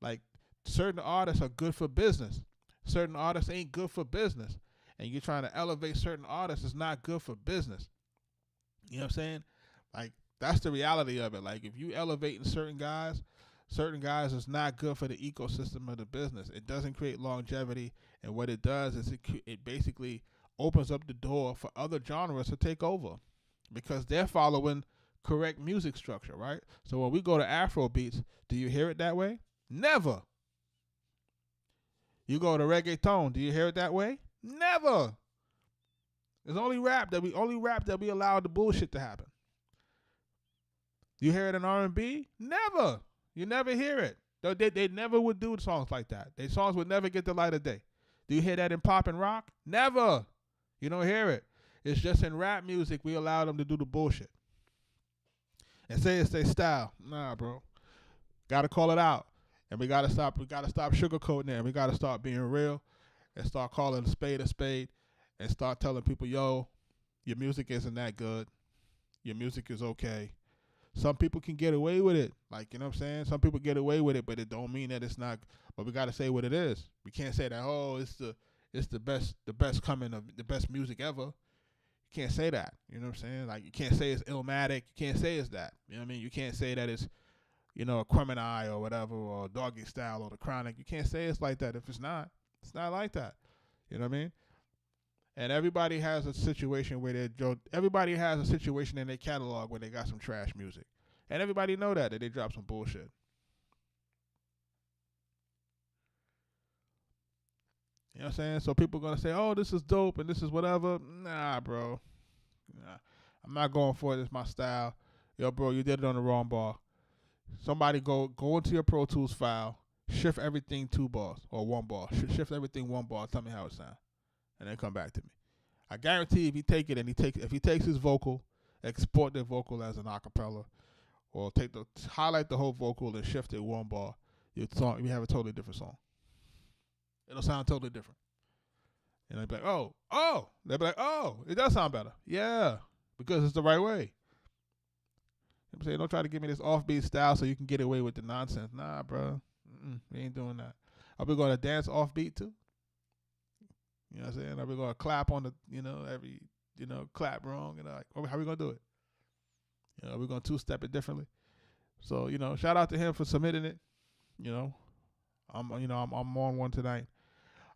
like certain artists are good for business. Certain artists ain't good for business. And you're trying to elevate certain artists is not good for business. You know what I'm saying? Like, that's the reality of it. Like, if you elevating certain guys is not good for the ecosystem of the business. It doesn't create longevity. And what it does is it basically opens up the door for other genres to take over because they're following correct music structure, right? So when we go to Afro beats, do you hear it that way? Never. You go to reggaeton, do you hear it that way? Never. It's only rap that we allow the bullshit to happen. You hear it in R&B? Never. You never hear it. They never would do songs like that. Their songs would never get the light of day. Do you hear that in pop and rock? Never. You don't hear it. It's just in rap music we allow them to do the bullshit. And say it's their style. Nah, bro. Gotta call it out. And we gotta stop sugarcoating it. And we gotta start being real and start calling a spade and start telling people, yo, your music isn't that good. Your music is okay. Some people can get away with it. Like, you know what I'm saying? Some people get away with it, but it don't mean that it's not. But we got to say what it is. We can't say that, it's the best coming of the best music ever. You can't say that. You know what I'm saying? Like, you can't say it's Illmatic. You can't say it's that. You know what I mean? You can't say that it's, a Criminai or whatever, or Doggy Style or The Chronic. You can't say it's like that if it's not. It's not like that. You know what I mean? And everybody has a situation where everybody has a situation in their catalog where they got some trash music. And everybody know that they drop some bullshit. You know what I'm saying? So people are going to say, oh, this is dope and this is whatever. Nah, bro. Nah. I'm not going for it. It's my style. Yo, bro, you did it on the wrong bar. Somebody go into your Pro Tools file, shift everything 2 bars or 1 bar. Shift everything 1 bar. Tell me how it sounds. And then come back to me. I guarantee if he take it and if he takes his vocal, export the vocal as an acapella, or highlight the whole vocal and shift it 1 bar, you have a totally different song. It'll sound totally different. And they'll be like, oh. They'll be like, oh, it does sound better. Yeah, because it's the right way. I'm saying, don't try to give me this offbeat style so you can get away with the nonsense. Nah, bro. We ain't doing that. Are we going to dance offbeat too? You know what I'm saying? Are we going to clap on the, clap wrong? And how are we going to do it? Are we going to 2-step it differently? So, shout out to him for submitting it. I'm on one tonight.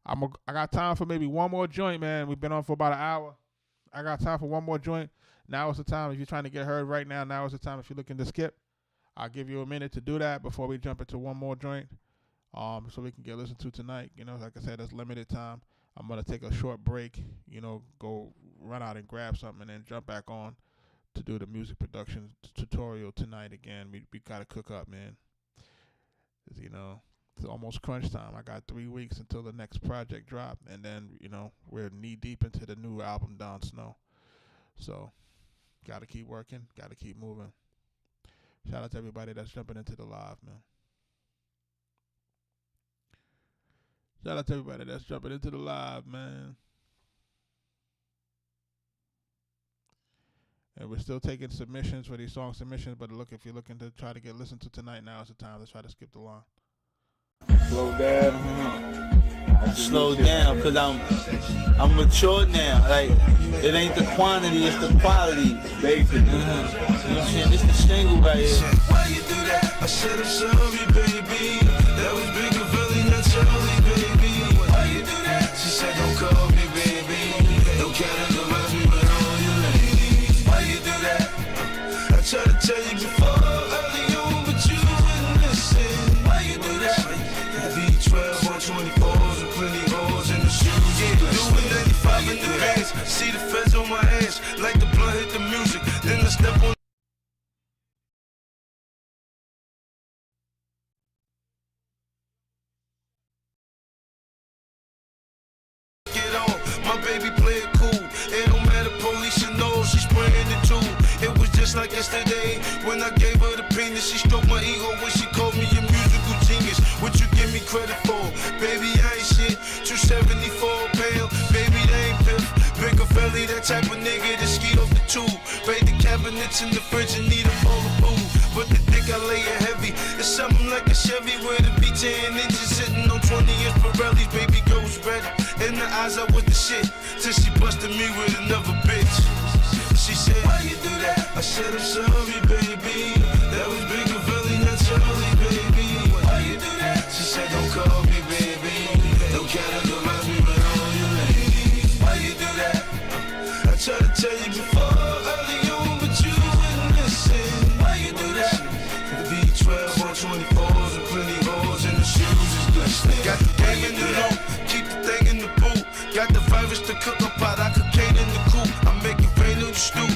I got time for maybe one more joint, man. We've been on for about an hour. I got time for one more joint. Now is the time. If you're trying to get heard right now is the time. If you're looking to skip, I'll give you a minute to do that before we jump into one more joint. So we can get listened to tonight. Like I said, it's limited time. I'm going to take a short break, go run out and grab something and then jump back on to do the music production tutorial tonight again. We got to cook up, man. It's almost crunch time. I got 3 weeks until the next project drop. And then, we're knee deep into the new album, Don Snow. So, got to keep working. Got to keep moving. Shout out to everybody that's jumping into the live, man. Shout out to everybody that's jumping into the live, man. And we're still taking submissions for these song submissions, but look, if you're looking to try to get listened to tonight, now is the time to try to skip the line. Slow down. Slow down, cause I'm mature now. Like, it ain't the quantity, it's the quality. Basically. You know what I'm saying? This the single right here. Why you do that? I said I'm sorry, baby. That was bigger, really not Charlie, baby. Why you do that? She said don't call me, baby. Don't categorize me with all your ladies. Why you do that? I tried to tell you before early on, but you wouldn't listen. Why you do that? V12 124s and plenty holes in the shoes. Yeah, doing 95 in the bands. See the feds on my ass, like the blood hit the music. Then I step on. Get on, my baby play it cool. It don't matter, police should know she's spraying it too. It was just like yesterday when I gave her the penis. She stroked my ego when she called me a musical genius. What you give me credit for? Baby, I ain't shit. 274 pound, baby, they ain't piff. Bigger belly, that type of nigga that ski off the tube. Raid the cabinets in the fridge and need a bowl of food. But the dick I lay it heavy. It's something like a Chevy with a V10 engine sitting on 20 inch Pirellis. Baby girl was ready. In the eyes I was the shit. Till she busted me with another bitch. She said, why you do that? I said, I'm sorry, baby. That was bigger belly, not Charlie, baby. Why you do that? She said, don't call me, baby. Don't categorize me with all your ladies. Why you do that? I tried to tell you before early on, but you wouldn't listen. Why you do that? V12 124s and plenty holes in the shoes is glistening. Got the game in the low, keep the thing in the boot. Got the virus to cook up pot, I cocaine in the coop. I make it rain on the stoop.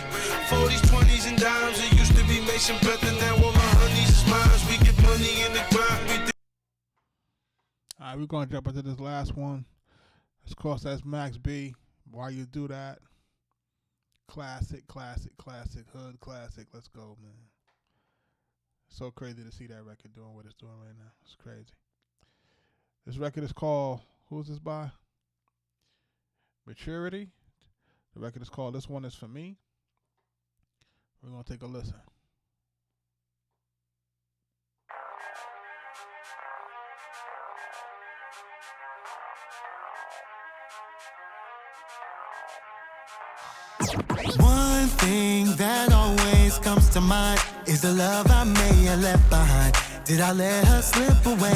40s, 20s, and dimes. It used to be Mason better, now all my honeys is mine. We get money in the grind. Alright, we're gonna jump into this last one. Of course, that's Max B. Why you do that? Classic, classic, classic, hood classic. Let's go, man. So crazy to see that record doing what it's doing right now. It's crazy. This record is called, who's this by? Maturity. The record is called This One Is For Me. We're going to take a listen. One thing that always comes to mind is the love I may have left behind. Did I let her slip away?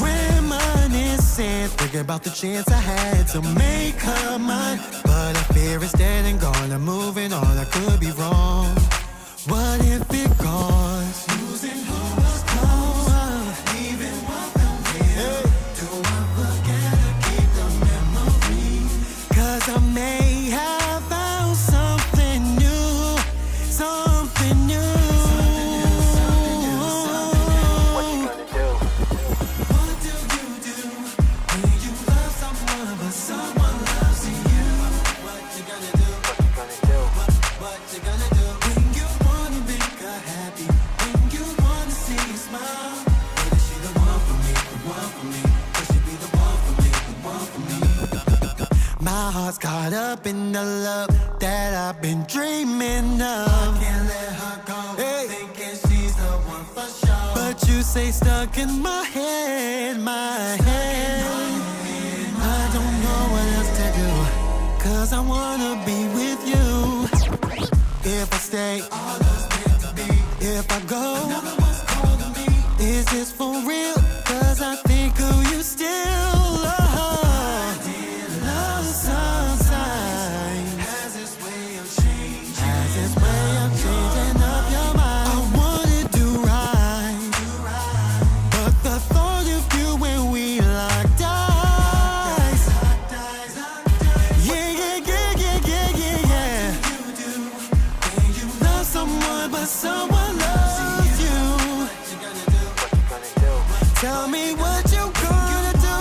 Reminiscing, thinking about the chance I had to make her mine. But I fear it's dead and gone. I'm moving on, I could be wrong. What if it goes? Losing who was close, leaving what I'm here. Do I forget or keep the memory? 'Cause I may have found something new, something new. What you gonna do? What do you do when you love someone but someone loves you? What you gonna do? What you gonna do? What you gonna do when you wanna make her happy? When you wanna see her smile? But is she the one for me? The one for me? Could she be the one for me? The one for me? My heart's caught up in the love that I've been dreaming of. I can't let her go, thinking she's the one for sure. But you say stuck in my head, my head. I don't know what else to do, 'cause I wanna be with you. If I stay, all that's meant to be. If I go, another one's calling me. Is this for real? 'Cause I think of you still. Love sometimes has its way of changing. Has its way of changing up your mind. I wanna do right, but the thought of you when we locked eyes. Yeah, yeah, yeah, yeah, yeah, yeah, yeah. When you love someone, but someone loves you. What you gonna do? Tell me what you gonna do.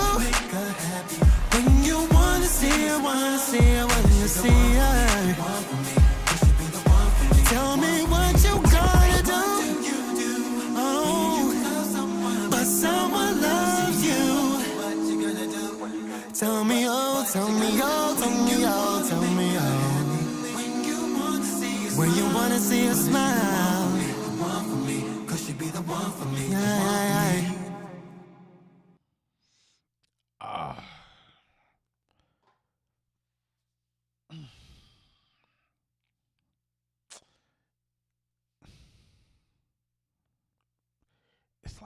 Tell me oh, tell me oh, tell me oh, tell me oh. When you wanna see a smile, cause she be the one for me. It's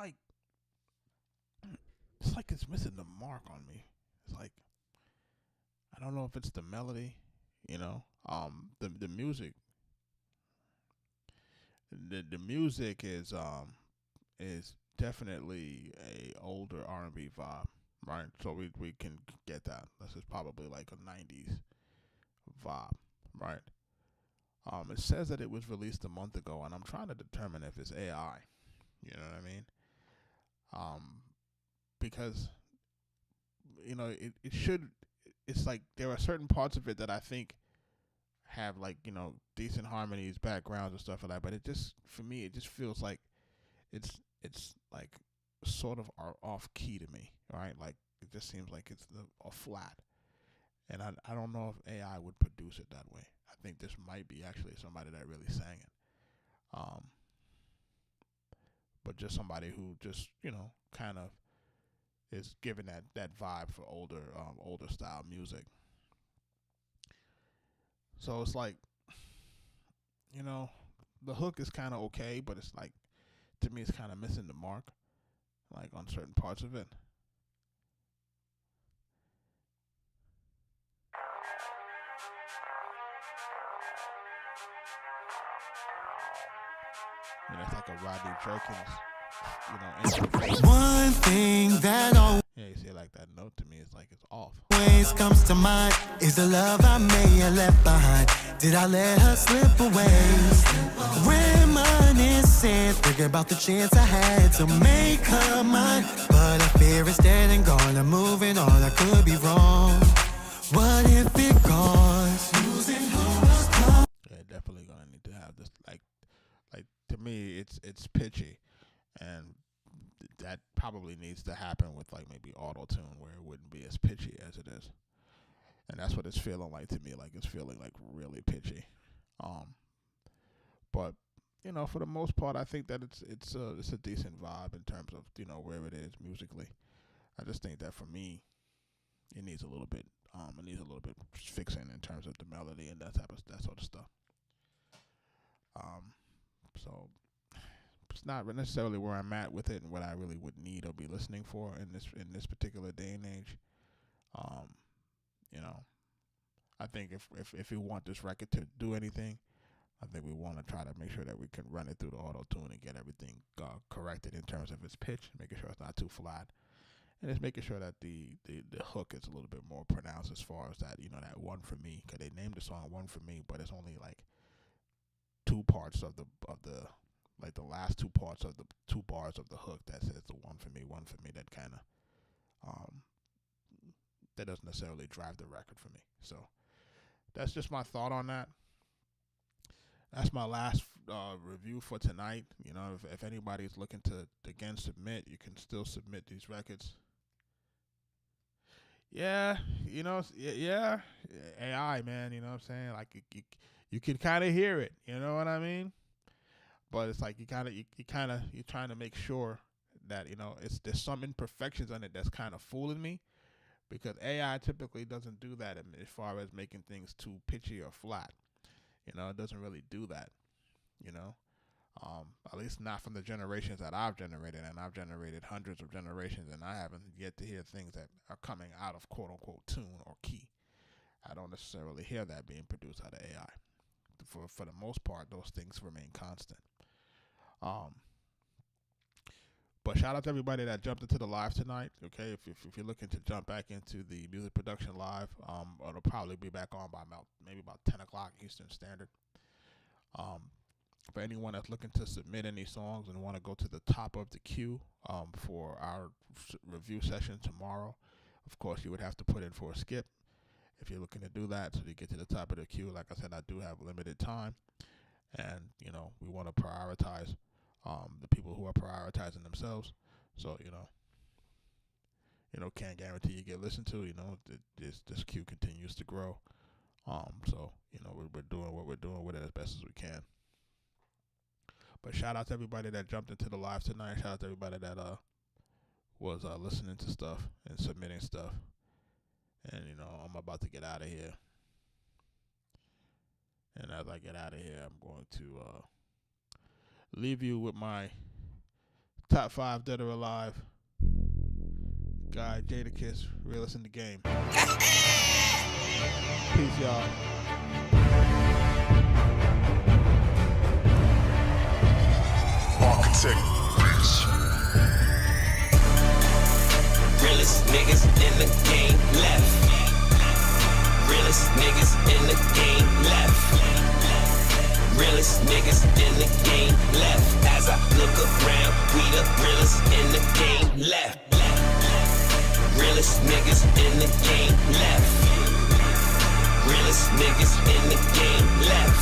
like it's missing the mark on me. It's like I don't know if it's the melody, the music. The music is definitely a older R&B vibe, right? So we can get that. This is probably like a 90s vibe, right? It says that it was released a month ago, and I'm trying to determine if it's AI. You know what I mean? Because it should. It's like there are certain parts of it that I think have like decent harmonies, backgrounds, and stuff like that. But it just, for me, it just feels like it's like sort of off key to me, right? Like it just seems like it's a flat, and I don't know if AI would produce it that way. I think this might be actually somebody that really sang it, but just somebody who just kind of is giving that vibe for older style music. So it's like, the hook is kind of okay, but it's like, to me, it's kind of missing the mark, like on certain parts of it. It's like a Rodney Jerkins, One thing that always you see, like that note to me is like it's off. comes to mind is the love I may have left behind. Did I let her slip away? Reminiscing, thinking about the chance I had to make her mine. But I fear it's dead and gone. I'm moving on, I could be wrong. What if it goes? Losing hope. Yeah, definitely gonna need to have this. Like to me, it's pitchy, and that probably needs to happen with like maybe auto tune, where it wouldn't be as pitchy as it is. And that's what it's feeling like to me. Like it's feeling like really pitchy. But for the most part, I think that it's a decent vibe in terms of where it is musically. I just think that for me, it needs a little bit fixing in terms of the melody and that sort of stuff. So it's not necessarily where I'm at with it and what I really would need or be listening for in this particular day and age. I think if we want this record to do anything, I think we want to try to make sure that we can run it through the auto tune and get everything corrected in terms of its pitch, making sure it's not too flat, and just making sure that the hook is a little bit more pronounced as far as that that one for me, because they named the song One For Me, but it's only like two parts of the like the last two parts of the two bars of the hook that says the one for me, that kind of that doesn't necessarily drive the record for me. So that's just my thought on that. That's my last review for tonight. If anybody's looking to again submit, you can still submit these records. Yeah, yeah, AI, man. You know what I'm saying? Like you can kind of hear it. You know what I mean? But it's like you're trying to make sure that there's some imperfections on it that's kind of fooling me, because AI typically doesn't do that as far as making things too pitchy or flat. It doesn't really do that. At least not from the generations that I've generated, and I've generated hundreds of generations, and I haven't yet to hear things that are coming out of quote unquote tune or key. I don't necessarily hear that being produced out of AI. For the most part, those things remain constant. But shout out to everybody that jumped into the live tonight. Okay, if you're looking to jump back into the music production live, it'll probably be back on by maybe about 10 o'clock Eastern Standard. For anyone that's looking to submit any songs and want to go to the top of the queue for our review session tomorrow, of course you would have to put in for a skip if you're looking to do that, so you get to the top of the queue. Like I said, I do have limited time, and we want to prioritize the people who are prioritizing themselves. So can't guarantee you get listened to. This queue continues to grow. So we're doing what we're doing with it as best as we can. But shout out to everybody that jumped into the live tonight. Shout out to everybody that was listening to stuff and submitting stuff. And I'm about to get out of here. And as I get out of here, I'm going to leave you with my top 5 dead or alive guy, Jadakiss, realest in the game. Peace, y'all. Arkatech Beatz. Realest niggas in the game left. Realest niggas in the game left. Realest niggas in the game left. As I look around, we the realest in the game left. Realest niggas in the game left. Realest niggas in the game left.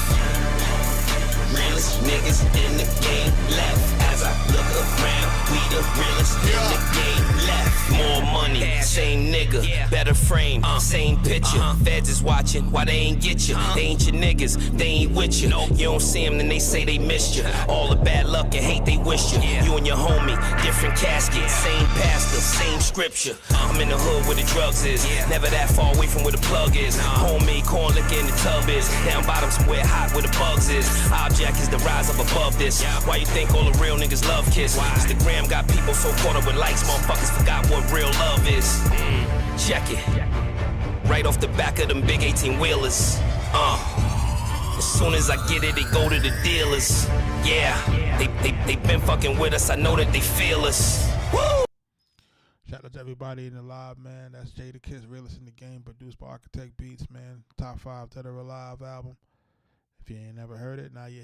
Realest niggas in the game left. As I look around, we the realest in the game left. More money, same nigga, better frame, same picture. Feds is watching, why they ain't get you? They ain't your niggas, they ain't with you. You don't see them, then they say they missed you. All the bad luck and hate they wish you. You and your homie, different casket, same pastor, same scripture. I'm in the hood where the drugs is, never that far away from where the plug is. Homemade corn liquor in the tub is, down bottom somewhere hot where the bugs is. Object is the rise up above this. Why you think all the real niggas love Kiss? Instagram got people so caught up with likes, motherfuckers forgot what real love is. Check it. Right off the back of them big 18-wheelers. As soon as I get it, they go to the dealers. Yeah, they been fucking with us. I know that they feel us. Woo! Shout out to everybody in the live, man. That's Jadakiss, realest in the game, produced by Arkatech Beatz, man. Top 5 Dead or Alive album. If you ain't never heard it, now you